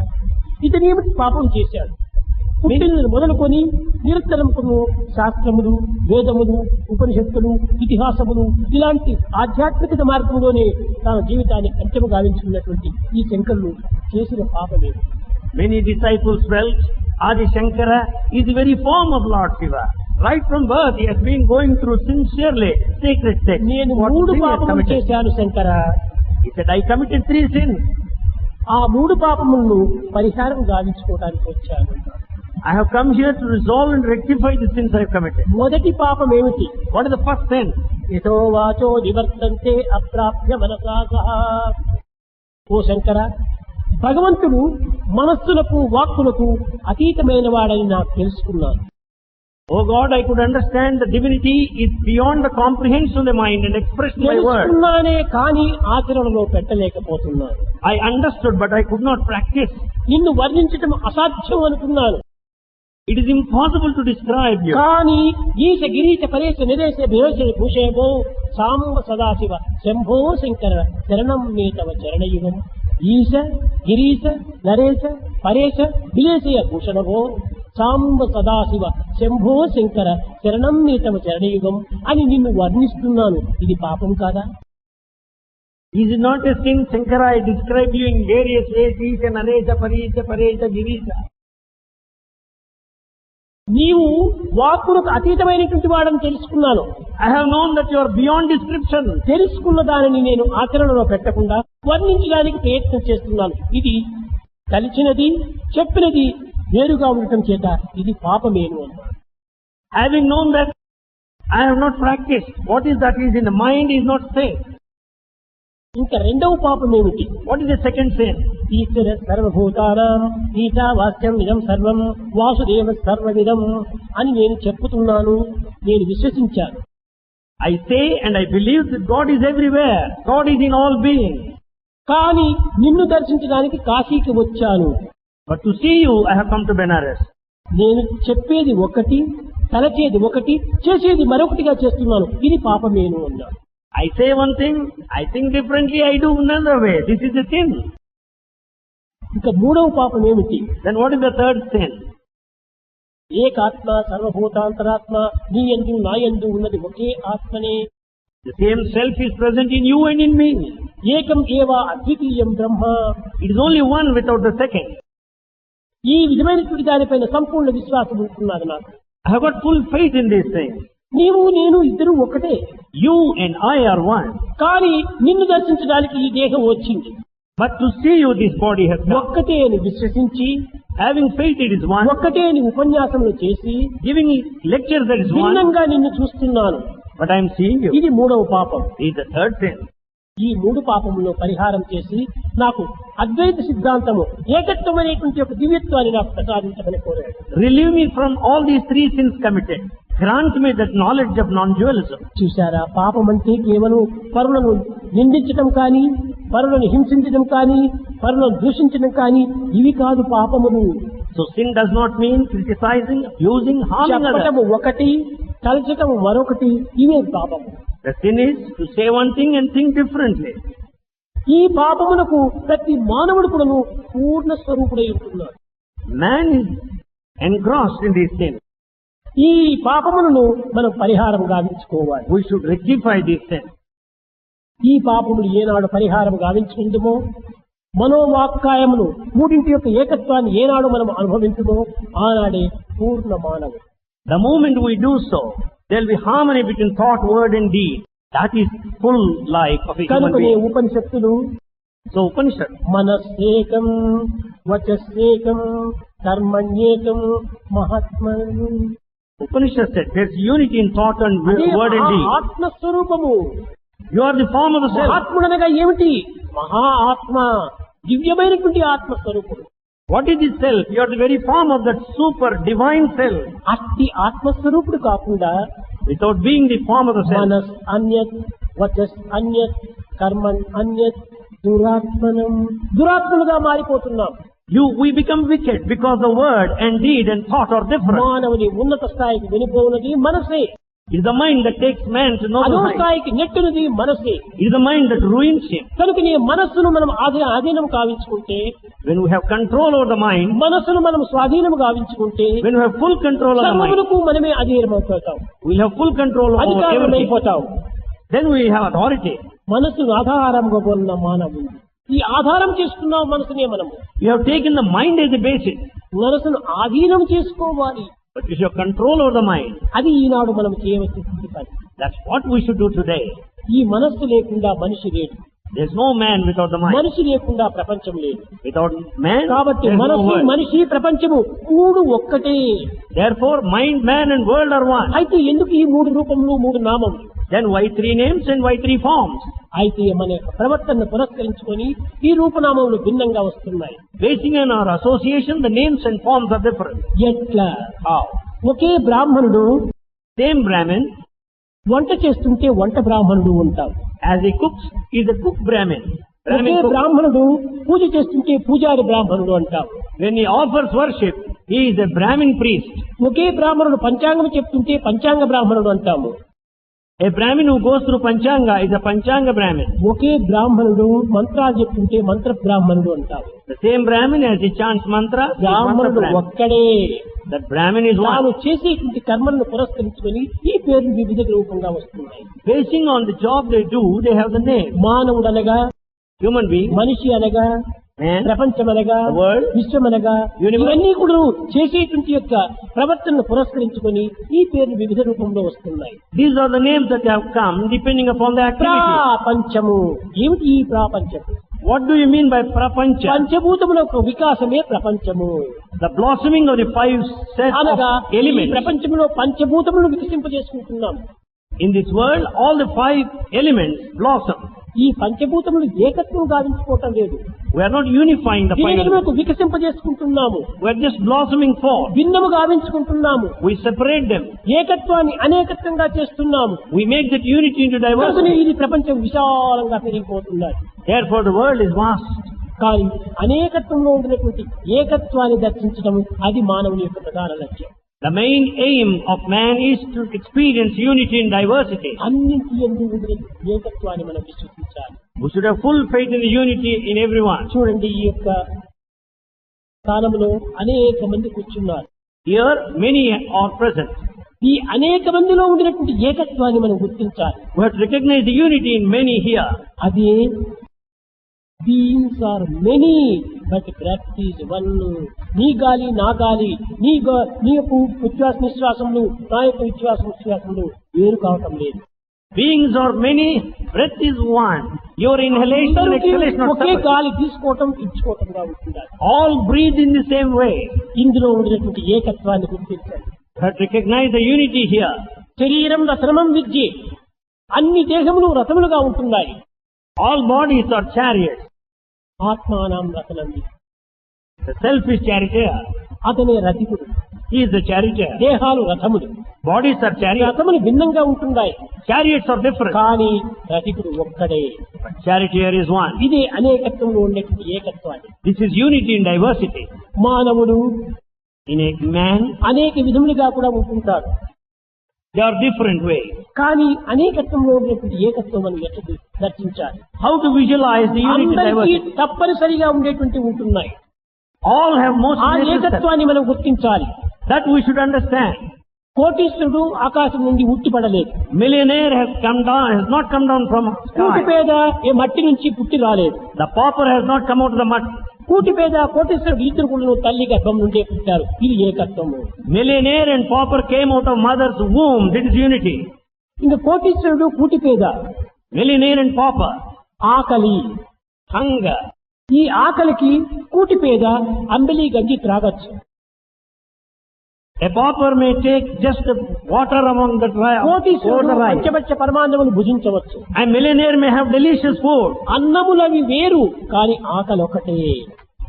ఇతనేమిటి పాపం చేశాడు? పుట్టిన మొదలుకొని నిరంతరం శాస్త్రములు, వేదములు, ఉపనిషత్తులు, ఇతిహాసములు ఇలాంటి ఆధ్యాత్మికత మార్గంలోనే తన జీవితాన్ని అంత్యము గావించుకున్నటువంటి ఈ శంకరులు చేసిన పాపమే. Many disciples felt Adi Shankara is the very form of Lord Shiva. Right from birth, he has been going through sincerely sacred texts. నేను What 3 sin he has పాపములు committed? చేశాను Shankara. He said, I committed 3 sins. ఆ 3 పాపములను పరిహారం గావించుకోవడానికి వచ్చాను. I have come here to resolve and rectify the sins I have committed. మొదటి పాపం ఏమిటి? What is the first sin? యతో వాచో నివర్తంతే అప్రాప్య మనసా సహా. ఓ శంకర, భగవంతుడు మనస్సులకు వాక్కులకు అతీతమైన వాడని నాకు తెలుసుకున్నాను. Oh God, I could understand the divinity is beyond the comprehension of the mind and expressed by words. తెలుసుకున్నానే కానీ ఆచరణలో పెట్టలేకపోతున్నాను. I understood, but I could not practice. నిన్ను వర్ణించటం అసాధ్యం అనుకున్నాను. It is impossible to describe you. కానీ ఈశ గిరీశ పరేశ నిరేశ విరేశ భూషేభో సాంబ సదాశివ శంభో శంకర శరణం మే తవ చరణయుగం. ఈశ గిరీశ నరేశ పరేశ విలేశయ భూషణభో సాంబ సదాశివ శంభో శంకర శరణం మే తవ చరణయుగం అని నిన్ను వర్ణిస్తున్నాను. ఇది పాపం కాదా? Is it not a sin, Shankara? I describe you in various ways, Isha, Naresha, Parisha, Paresha, Girisha. నీవు వాక్కులకు అతీతమైనటువంటి వాడని తెలుసుకున్నాను. I have known that you are beyond description. తెలుసుకున్న దానిని నేను ఆచరణలో పెట్టకుండా వర్ణించడానికి ప్రయత్నం చేస్తున్నాను. ఇది కలిసినది చెప్పినది వేరుగా ఉండటం చేత ఇది పాపమేను అన్నాడు. Having known that, I have not practiced. What is that is in the mind is not safe. ఇంకా రెండవ పాపం ఏమిటి? What is the second sin? ఈశ్వర సర్వభూతానాం ఈశావాస్యం ఇదం సర్వం వాసుదేవ సర్వవిదం అని నేను చెప్పుతున్నాను, నేను విశ్వసించాను. I say and I believe that God is everywhere. God is in all beings. కానీ నిన్ను దర్శించడానికి కాశీకి వచ్చాను. But to see you, I have come to Benares. నేను చెప్పేది ఒకటి, తలచేది ఒకటి, చేసేది మరొకటిగా చేస్తున్నాను. ఇది పాపమేను అన్నాడు. I say one thing, I think differently, I do another way. This is the sin. ఇంకా మూడవ పాపం ఏమిటి? Then what is the third sin? ఏకాత్మ సర్వభూతాంతరాత్మ నీ యందు నా యందు ఉన్నది ఒకే ఆత్మనే. The same self is present in you and in me. ఏకం ఏవ అద్వితీయం బ్రహ్మ. It is only one without the second. ఈ విధమైనటువంటి దానిపైన సంపూర్ణ విశ్వాసం ఉంటున్నది నాకు. I have got full faith in these things. నీవు నేను ఇద్దరు ఒకటే. You and I are one. కానీ నిన్ను దర్శించడానికి ఈ దేహం వచ్చింది. But to see you, this body has come. ఒక్కటే అని విశ్వసించి Having faith, it is one. ఒక్కటే నీ ఉపన్యాసంలో చేసి Giving lectures, that is one. భిన్నంగా నిన్ను చూస్తున్నాను. But I am seeing you. ఇది మూడవ పాపం. It is the third sin. ఈ మూడు పాపములో పరిహారం చేసి నాకు అద్వైత సిద్ధాంతము ఏకత్వం అనేటువంటి ఒక దివ్యత్వాన్ని నాకు ప్రసాదించమని కోరాడు. Relieve me from all these three sins committed. Grant me that knowledge of non-dualism. చూశారా, పాపం అంటే కేవలం పరులను నిందించడం కానీ, పరులను హింసించడం కానీ, పరులను దూషించడం కానీ ఇవి కాదు పాపములు. So sin does not mean criticizing, abusing, harming others. చెప్పటము ఒకటి, తలచటము మరొకటి, ఇవే పాపము. The sin is to say one thing and think differently. ఈ పాపమునకు ప్రతి మానవుడు కూడాను పూర్ణ స్వరూపుడై ఉంటున్నాడు. Man is engrossed in these sins. ఈ పాపములను మనం పరిహారం గావించుకోవాలి. We should rectify these sins. ఈ పాపములు ఏనాడు పరిహారం గావించుకుందుమో, మనోవాక్కాయమును మూడింటి యొక్క ఏకత్వాన్ని ఏనాడు మనం అనుభవించుమో ఆనాడే పూర్ణ మానవుడు. The moment we do so, there will be harmony between thought, word and deed. That is full life of a human కనుకనే being. ఉపనిషత్తులు So Upanishad, మనస్సేకం వచస్సేకం కర్మణ్యేకం మహాత్మన్. Upanishad said there's unity in thought and word and deed. ఆత్మస్వరూపము. You are the form of the self. ఆత్ముడనగా ఏమిటి? మహా ఆత్మ, దివ్యమైనటువంటి ఆత్మస్వరూపుడు. What is the self? You are the very form of that super divine self. అట్టి ఆత్మస్వరూపుడు కాకుండా Without being the form of the self, మనస్ అన్యత్, వచస్ అన్యత్, Karman అన్యత్, దురాత్మనం, దురాత్మలుగా మారిపోతున్నాం. we become wicked because the word and deed and thought are different. మానవుని ఉన్నత స్థాయికి వెనుపోవున్నది మనసే. It is the mind that takes man to know the అదో mind. స్థాయికి నెట్టునది మనసే. It is the mind that ruins him. కనుక నీ మనస్సును మనం అధీనం కావించుకుంటే, When we have control over the mind, మనస్సును మనం స్వాధీనం గావించుకుంటే when we have full control over the mind, సర్వమునకు మనమే అధీనమైపోతాం, we'll have full control over everything. అధికారమైపోతాం. Then we have authority. మనస్సును ఆధారంగా కొన్న మానవుడు. ఈ ఆధారం చేసుకున్న మనసునే మనము You have taken the mind as the basis, మనసును ఆధీనం చేసుకోవాలి. but you should have control over the mind. అది ఈనాడు మనం చేయవలసిన పని. That's what we should do today. ఈ మనస్సు లేకుండా మనిషి లేడు, There's no man without the mind. మనిషి లేకుండా ప్రపంచం లేదు. Without man, కాబట్టి there's no మనస్సు, world. మనిషి, ప్రపంచము మూడు ఒక్కటే. Therefore, mind, man and world are one. అయితే ఎందుకు ఈ మూడు రూపములు, మూడు నామములు? Then why three names and why three forms? అయితే మన యొక్క ప్రవర్తనను పురస్కరించుకొని ఈ రూపనామములు భిన్నంగా వస్తున్నాయి. Basing on our association, the names and forms are different. ఎట్లా? How? ఒకే బ్రాహ్మణుడు Same Brahmin, వంట చేస్తుంటే వంట బ్రాహ్మణుడు ఉంటాం. as he cooks, is a cook Brahmin. Okay Brahmin cook. బ్రాహ్మణుడు పూజ చేస్తుంటే పూజారి బ్రాహ్మణుడు అంటాం. When he offers worship, he is a Brahmin priest. ఒకే బ్రాహ్మణుడు పంచాంగం చెప్తుంటే పంచాంగ బ్రాహ్మణుడు అంటాము. A Brahmin who goes through Panchanga is a Panchanga Brahmin. ఒకే బ్రాహ్మణుడు మంత్రాలు చెప్తుంటే మంత్ర బ్రాహ్మణుడు అంటాము. The same Brahmin, as he chants mantra, is mantra బ్రాహ్మణుడు Brahmin. ఒక్కడే. That Brahmin is తాను one. చేసేటువంటి కర్మలను పురస్కరించుకొని ఈ పేర్లు వివిధ రూపంగా వస్తున్నాయి. Basing on the job they do, they have the name. మానవుడు అనగా, Human being, మనిషి అనగా, man, ప్రపంచం అనగా, the world, విశ్వం అనగా, universe. ఇవన్నీ కూడా చేసేటువంటి యొక్క ప్రవర్తనను పురస్కరించుకొని ఈ పేర్లు వివిధ రూపంలో వస్తున్నాయి. these are the names that have come depending upon the activity. ప్రాపంచము. ఏమిటి ఈ ప్రాపంచము? What do you mean by prapancha? పంచభూతముల యొక్క వికాసమే ప్రపంచము The blossoming of the five sets అనగా of ఈ elements. ప్రపంచంలో పంచభూతములను వికసింపజేసుకుంటున్నాం. In this world, all the five elements blossom. ఈ పంచభూతములు ఏకత్వం గావించుకోవటం లేదు, We are not unifying the five elements. దీనిని వికసింపజేసుకుంటున్నాము, We are just blossoming forth. భిన్నము గావించుకుంటున్నాము, We separate them. ఏకత్వాన్ని అనేకత్వంగా చేస్తున్నాము. We make that unity into కనుకనే diversity. ఇది ప్రపంచం విశాలంగా పెరిగిపోతున్నది. Therefore, the world is vast. కానీ అనేకత్వంలో ఉండినటువంటి ఏకత్వాన్ని దర్శించడం అది మానవుని యొక్క ప్రధాన లక్ష్యం. The main aim of man is to experience unity in diversity. అన్నింటి యందు ఉండే ఏకత్వాన్ని మనం విశ్వసించాలి. We should have full faith in the unity in everyone. చూడండి, ఈ యొక్క స్థానంలో అనేక మంది కూర్చున్నారు. Here, many are present. ఈ అనేక మందిలో ఉండినటువంటి ఏకత్వాన్ని మనం గుర్తించాలి. We have to recognize the unity in many here. అదే beings are many but breath is one. నీ గాలి నా గాలి, నీ యొక్క ఉచ్ఛ్వాస నిశ్వాసములు నా యొక్క ఉచ్ఛ్వాస నిశ్వాసములు వేరు కావటం లేదు. Beings are many, breath is one. Your inhalation and అందరికీ exhalation are ఒకే separate. గాలి తీసుకోవటం ఇచ్చుకోవటంగా ఉంటుండాలి. All breathe in the same way. ఇందులో ఉండేటువంటి ఏకత్వాన్ని గుర్తించండి. But recognize the unity here. శరీరం రసనమం విద్యే, అన్ని దేహములు రథములుగా ఉంటున్నాయి. All bodies are chariots. ఆత్మానం రసనం విద్య. The self is charioteer. అతనే రథికుడు. He is the charioteer. దేహాలు రథములు. Bodies are chariots. రథములు భిన్నంగా ఉంటున్నాయి. Chariots are different. కానీ రథికుడు ఒక్కడే. But charioteer is one. ఇది అనేకత్వంలో ఉండేటువంటి ఏకత్వాన్ని. This is unity in diversity. మానవుడు In a man, అనేక విధములుగా కూడా ఉంటుంటాడు. there are different ways. కానీ అనేకత్వంలో ఉండేటువంటి ఏకత్వం అని ఎట్లా దర్శించాలి? How to visualize the unity in అందరికీ diversity? తప్పనిసరిగా ఉండేటువంటి ఉంటున్నాయి. All have most ఆ necessary. ఏకత్వాన్ని మనం గుర్తించాలి. That we should understand. కోటీశ్వరుడు ఆకాశం నుండి ఉట్టిపడలేదు. Millionaire has not come down from Kooti sky. పేద ఏ మట్టి నుంచి పుట్టి రాలేదు. The pauper has not come out of the mud. కూటి పేద కోటీశ్వరుడు ఇద్దరు కూడా తల్లి గర్భం నుండే పుట్టారు. ఇది ఏకత్వము. Millionaire and pauper came out of mother's womb. This is unity. ఇంకా కోటీశ్వరుడు కూటి పేద Millionaire and pauper, ఆకలి. hunger. ఈ ఆకలికి కూటి పేద అంబలి గంజి త్రాగొచ్చు. A pauper may take just the water among the కోటీశ్వరుడు rice. పంచపక్ష పరమాన్నములు భుజించవచ్చు. And millionaire may have delicious food. అన్నములవి వేరు, కానీ ఆకలి ఒకటే.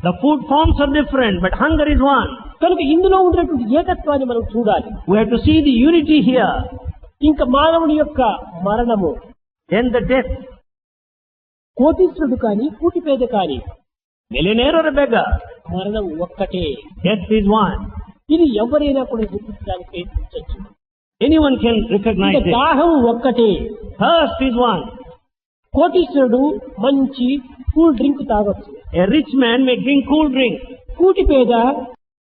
The food forms are different, but hunger is one. కనుక ఇందులో ఉన్నటువంటి ఏకత్వాన్ని మనం చూడాలి. We have to see the unity here. ఇంకా మానవుని యొక్క మరణము, Then the death. కోటీశ్వరుడు కానీ కూటి పేద కానీ Millionaire or a beggar, మరణం ఒక్కటే. death is one. ఇది ఎవరైనా కూడా గుర్తించడానికి ప్రయత్నించవచ్చు. Anyone can ఇంకా recognize it. దాహం ఒక్కటే. Thirst is one. కోటీశ్వరుడు మంచి కూల్ డ్రింక్ తాగొచ్చు. A rich man may drink cool drink. కూటి పేద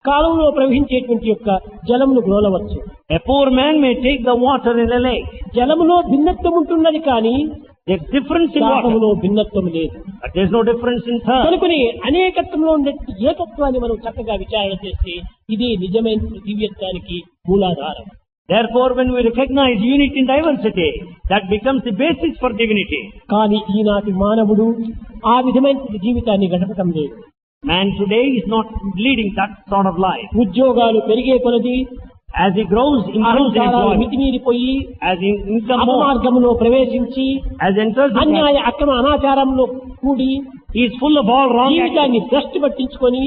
కాలంలో ప్రవహించేటువంటి యొక్క జలమును గ్రోలవచ్చు. A poor man may take the water in a lake. జలములో భిన్నత్వం ఉంటున్నది కానీ There's difference in water, దాహములో భిన్నత్వం లేదు. but there's no difference in thirst. కనుకని అనేకత్వంలో ఉండే ఏకత్వాన్ని మనం చక్కగా విచారణ చేస్తే ఇది నిజమైన దివ్యత్వానికి మూలాధారం. Therefore, when we recognize unity in diversity, that becomes the basis for divinity. కానీ ఈనాటి మానవుడు ఆ విధమైన జీవితాన్ని గడపటం లేదు. Man today is not leading that sort of life. ఉద్యోగాలు పెరిగే కొలది As he grows, improves in అహంకారాలు employment, మితిమీరిపోయి as he income more, అపమార్గంలో ప్రవేశించి as enters the అన్యాయ అక్రమ అనాచారంలో కూడి he is full of all wrong actions. జీవితాన్ని భ్రష్టు పట్టించుకొని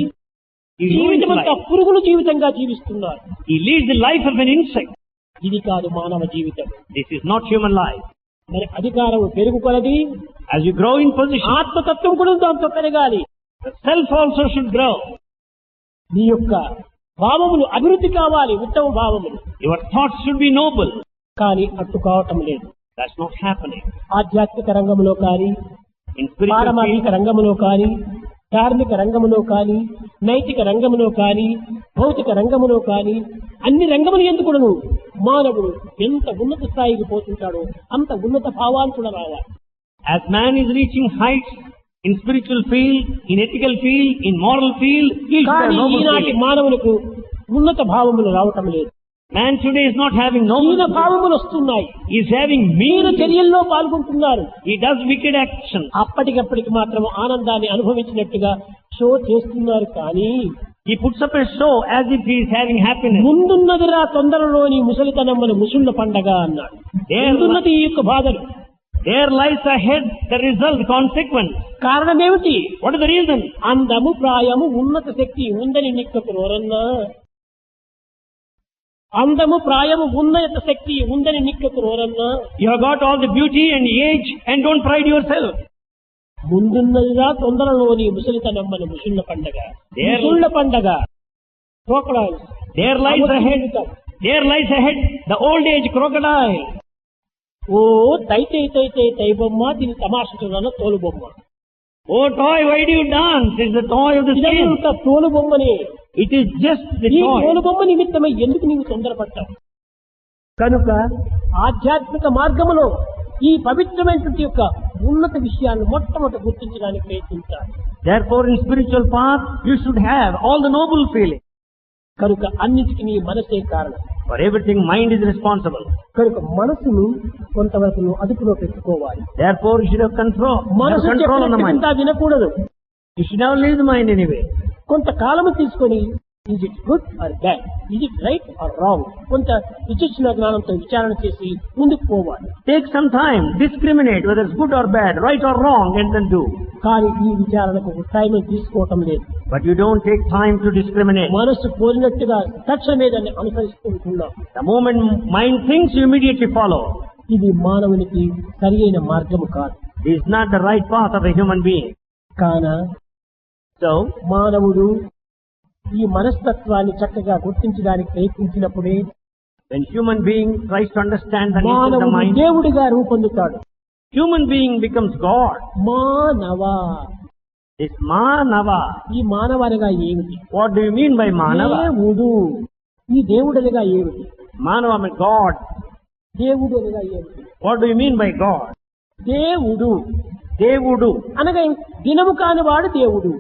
He ruins జీవితమంతా life. పురుగుల జీవితంగా జీవిస్తున్నారు. He leads the life of an insect. ఇది కాదు మానవ జీవితం. This is not human life. మరి అధికారం పెరుగుకొలది As you grow in position, ఆత్మతత్వం కూడా దాంతో పెరగాలి. the self also should grow. నీ యొక్క భావములు అభివృద్ధి కావాలి, ఉత్తమ భావములు. Your thoughts should be noble. కానీ అట్టు కావటం లేదు. That's not happening. ఆధ్యాత్మిక రంగంలో కానీ, In spiritual పారమార్థిక field, రంగంలో కానీ, ధార్మిక రంగంలో కానీ, నైతిక రంగంలో కానీ, భౌతిక రంగంలో కానీ, అన్ని రంగములు ఎందుకును మానవుడు ఎంత ఉన్నత స్థాయికి పోతుంటాడో అంత ఉన్నత భావాలు కూడా రావాలి. as man is reaching heights in spiritual field, in ethical field, in moral field, he should have కానీ noble ఈనాటి feeling. మానవులకు ఉన్నత భావములు రావటం లేదు. Man today is not having హీన noble feeling. భావములు వస్తున్నాయి. He is having Meena mean. చర్యల్లో పాల్గొంటున్నారు. He does wicked actions. అప్పటికప్పటికి మాత్రం ఆనందాన్ని అనుభవించినట్టుగా షో చేస్తున్నారు. కానీ He puts up a show as if he is having happiness. ముందున్నదిరా తొందరలోని ముసలితనమ్మని ముసుళ్ళ పండగ అన్నాడు. ముందున్నది ఈ యొక్క బాధలు. There lies ahead the result, consequence. కారణమేమిటి? What is the reason? అందము ప్రాయము ఉన్నత శక్తి ఉందని నిక్కకు రోరన్నా, అందము ప్రాయము ఉన్నత శక్తి ఉందని నిక్కకు రోరన్నా, You have got all the beauty and age and don't pride yourself. ముందున్నదిరా తొందరలోని ముసలితనమ్మని ముసుళ్ళ పండగ. There- ముసుళ్ళ పండగ crocodiles. There lies ahead the old age crocodile. ఓ తైతే తైతే తై బొమ్మ దీని తమాషున్న తోలు బొమ్మ. Oh toy, why do you dance? It's the toy of the skin. ఇదంతా తోలు బొమ్మని. It is just the ఈ toy. తోలు బొమ్మ నిమిత్తమై ఎందుకు నీవు తొందరపడ్డావు? కనుక ఆధ్యాత్మిక మార్గములో ఈ పవిత్రమైనటువంటి యొక్క ఉన్నత విషయాన్ని మొట్టమొదటి గుర్తించడానికి ప్రయత్నించాలి. Therefore, in spiritual path, you should have all the noble feelings. కనుక అన్నిటికీ నీ మనసే కారణం. For everything, mind is responsible. కనుక మనసును కొంతవరకు అదుపులో పెట్టుకోవాలి. Therefore, you should have control. మనసు Have control on the mind. చెప్పినట్టు వినకూడదు. You should never leave the mind anyway. కొంతకాలము తీసుకొని is it good or bad, is it right are wrong, కొంత విచక్షణ జ్ఞానంతో విచారణ చేసి ముందుకు పోవాలి. Take some time, discriminate whether it's good or bad, right or wrong, and then do. కానీ ఈ విచారణకు టైం తీసుకోవటం లేదు. But you don't take time to discriminate. మనసు కోరినట్టుగా తక్షణమే దాన్ని అనుసరిస్తుంటున్నాం. The moment mind thinks, you immediately follow. ఇది మానవునికి సరి అయిన మార్గము కాదు. This is not the right path of a human being. కాన So, మానవుడు ఈ మనస్తత్వాన్ని చక్కగా గుర్తించడానికి ప్రయత్నించినప్పుడే when human being tries to understand the nature of the మానవుడు mind, దేవుడిగా రూపొందుతాడు. human being becomes God. మానవ, This Manava. ఈ మానవనగా ఏమిటి? What do you mean by Manava? దేవుడు. ఈ దేవుడనగా ఏమిటి? Manava means God. దేవుడు అనగా ఏమిటి? What do you mean by God? దేవుడు Devudu. అనగా దినము కానివాడు దేవుడు.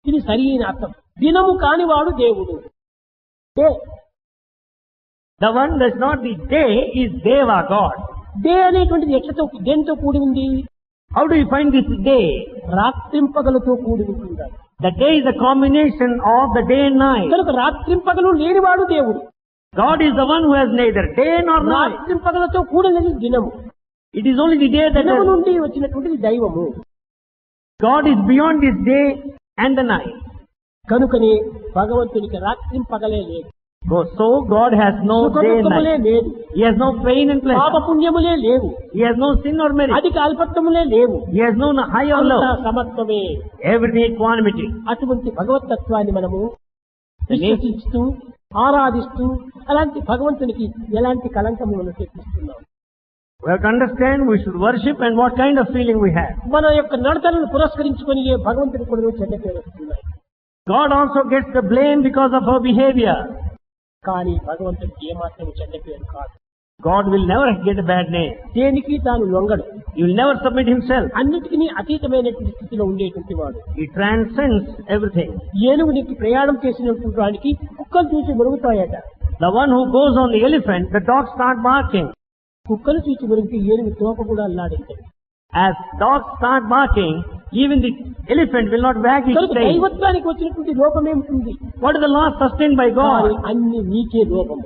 ఇది సరి అయిన అర్థం. దినము కానివాడు దేవుడు. The one that's not the day is Deva, God. Day అనేటువంటిది ఎట్లతో దేనితో కూడి ఉంది? How do you find this day? రాత్రింపగలతో కూడి ఉంటుంది. The day is a combination of the day and night. కనుక రాత్రింపగలు లేనివాడు దేవుడు. God is the one who has neither day nor night. రాత్రింపగలతో కూడినది దినము. It is only the day that దినము has... నుండి వచ్చినటువంటిది దైవము. God is beyond this day and the night. కనుకనే భగవంతునికి రాత్రింపగలే లేదు. So God has no day and సుఖదుఖములే night. లేదు. He has no pain and pleasure. పాపపుణ్యములే లేవు. He has no sin or merit. అధిక అల్పత్వములే లేవు. He has no high or అంతా low. సమత్వమే. Everything equanimity. అటువంటి భగవతత్వాన్ని మనము విశ్వసిస్తూ ఆరాధిస్తూ అలాంటి భగవంతునికి ఎలాంటి కలంకము మనం తెప్పిస్తున్నాం. We have to understand we should worship and what kind of feeling we have. మన యొక్క నడతలను పురస్కరించుకొని ఏ భగవంతుని కూడా చెడ్డ పేరు వస్తున్నాయి. God also gets the blame because of our behavior. కానీ భగవంతుడికి ఏమాత్రం చెడ్డ పేరు కాదు. God will never get a bad name. దేనికి తాను లొంగడు. He will never submit himself. అన్నిటికీ అతీతమైనటువంటి స్థితిలో ఉండేటువంటి వాడు. He transcends everything. ఏనుగునికి ప్రయాణం చేసినటువంటి వాడికి కుక్కలు చూసి మురుగుతాయట. The one who goes on the elephant, the dogs start barking. కుక్కలు చూసి మురిగితే ఏనుగు తోక కూడా అల్లాడింది. As dogs start barking, even the elephant will not wag its కనుక tail. దైవత్వానికి వచ్చినటువంటి లోపమేమిటి? What is the loss sustained by కానీ God? అన్ని నీకే లోపము.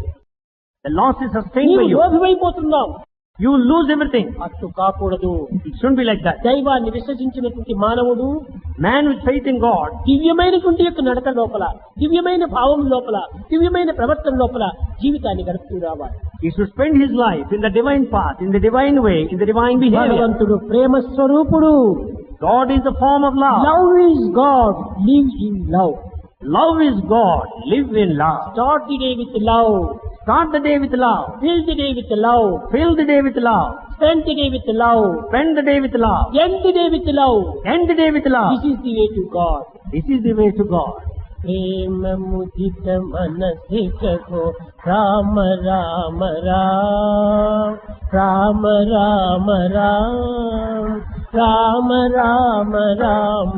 The loss is sustained by నీవు you. లోభివైపోతున్నావు. You will lose everything. అట్టు కాకూడదు. It shouldn't be like that. దైవాన్ని విశ్వసించినటువంటి మానవుడు Man with faith in God, దివ్యమైనటువంటి యొక్క నడక లోపల, దివ్యమైన భావం లోపల, దివ్యమైన ప్రవర్తన లోపల జీవితాన్ని గడుపుతూ రావాలి. he should spend his life in the divine path, in the divine way, in the divine behavior. భగవంతుడు ప్రేమ స్వరూపుడు. God is the form of love. Love is God, live in love. Love is God. Live in love. Start the day with love. Start the day with love. Fill the day with love. Fill the day with love. Spend the day with love. Spend the day with love. End the day with love. End the day with love. This is the way to God. This is the way to God. ప్రేమ ముదిత మనసికో రామ రామ రామ రామ రామ రామ రామ రామ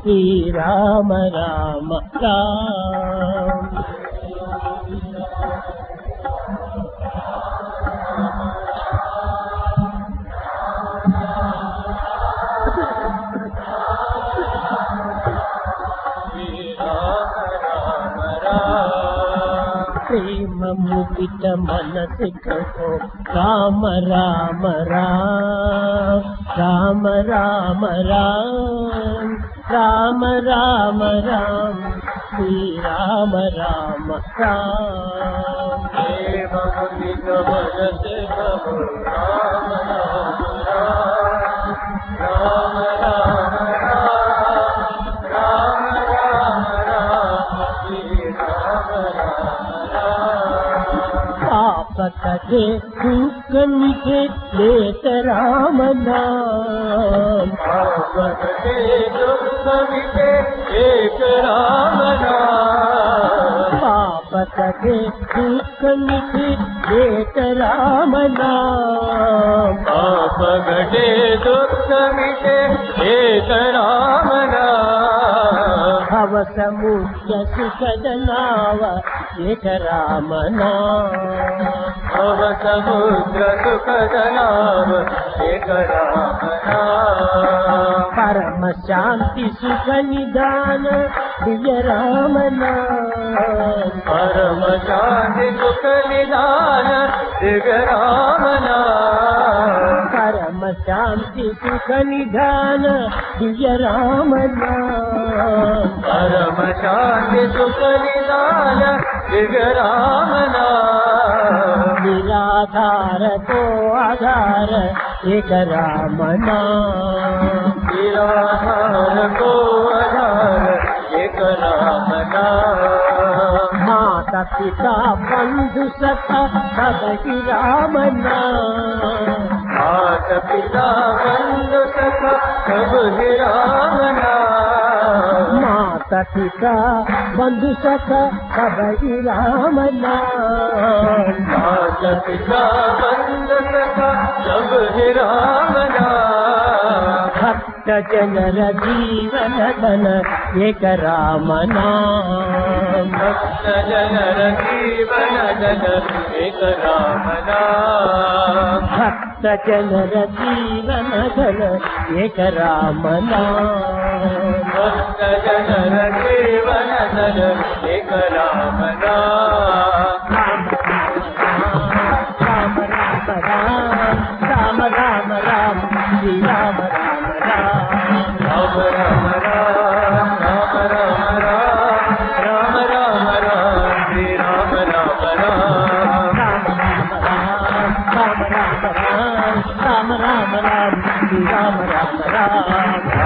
శ్రీ రామ రామ రామ. ప్రేమ ముదిత మనసికో రామ రామ రామ రామ రామ రామ రామ రామ శ్రీ రామ రామ రామ. ప్రేమ ముదిత మనసికో రామ రామ రామ రామ రామ రామ రామ శ్రీ రామ రామ. పాపకటే దుఃఖమిటే లేత రామ నామ. పాపకటే దుఃఖమిటే లేత రామ నామ. పాపకటే దుఃఖమిటే లేత రామ నామ. పాపకటే దుఃఖమిటే లేత రామ నామ. భవ సముద్ర సుఖద నావ ఏక రామ నామ భవ సముద్ర సుఖద నామ ఏక రామ నామ పరమ శాంతి సుఖ నిదాన దివ్య రామ నామ పరమ శాంతి సుఖ నిదాన దివ్య రామ నామ పరమ శాంతి సుఖ నిదాన దివ్య రామ నామ పరమ శాంతి సుఖ నిదాన దివ్య రామ నామ నిరాధార తో ఆధార ఏక రామ నామ నిరాహార కో ఆధార ఏక రామ నామ మాత పితా బంధు సఖా సదహి రామ నామ मात पिता बंधु सखा सब ही राम नाम माता पिता बंधु सखा सदहि राम नाम मात पिता बंधु सखा सब ही राम नाम भक्त जनर जीवन धन एक राम नाम भक्त जनर जीवन धन एक राम नाम भक्त जनर जीवन धन एक राम नाम भक्त जनर जीवन धन एक राम नाम राम राम राम राम राम राम श्री राम राम राम राम राम राम राम राम राम राम राम श्री राम राम राम राम राम राम राम राम राम श्री राम राम राम राम राम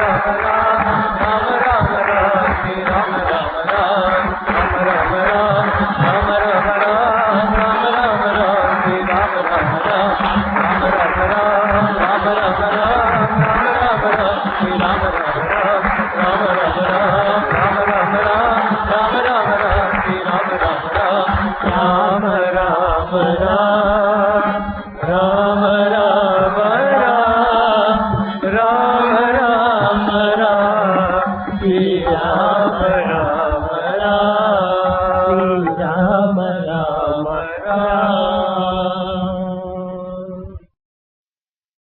राम राम राम राम राम श्री राम राम राम राम राम राम राम राम राम राम राम श्री राम राम राम राम राम राम राम राम राम राम राम राम श्री राम राम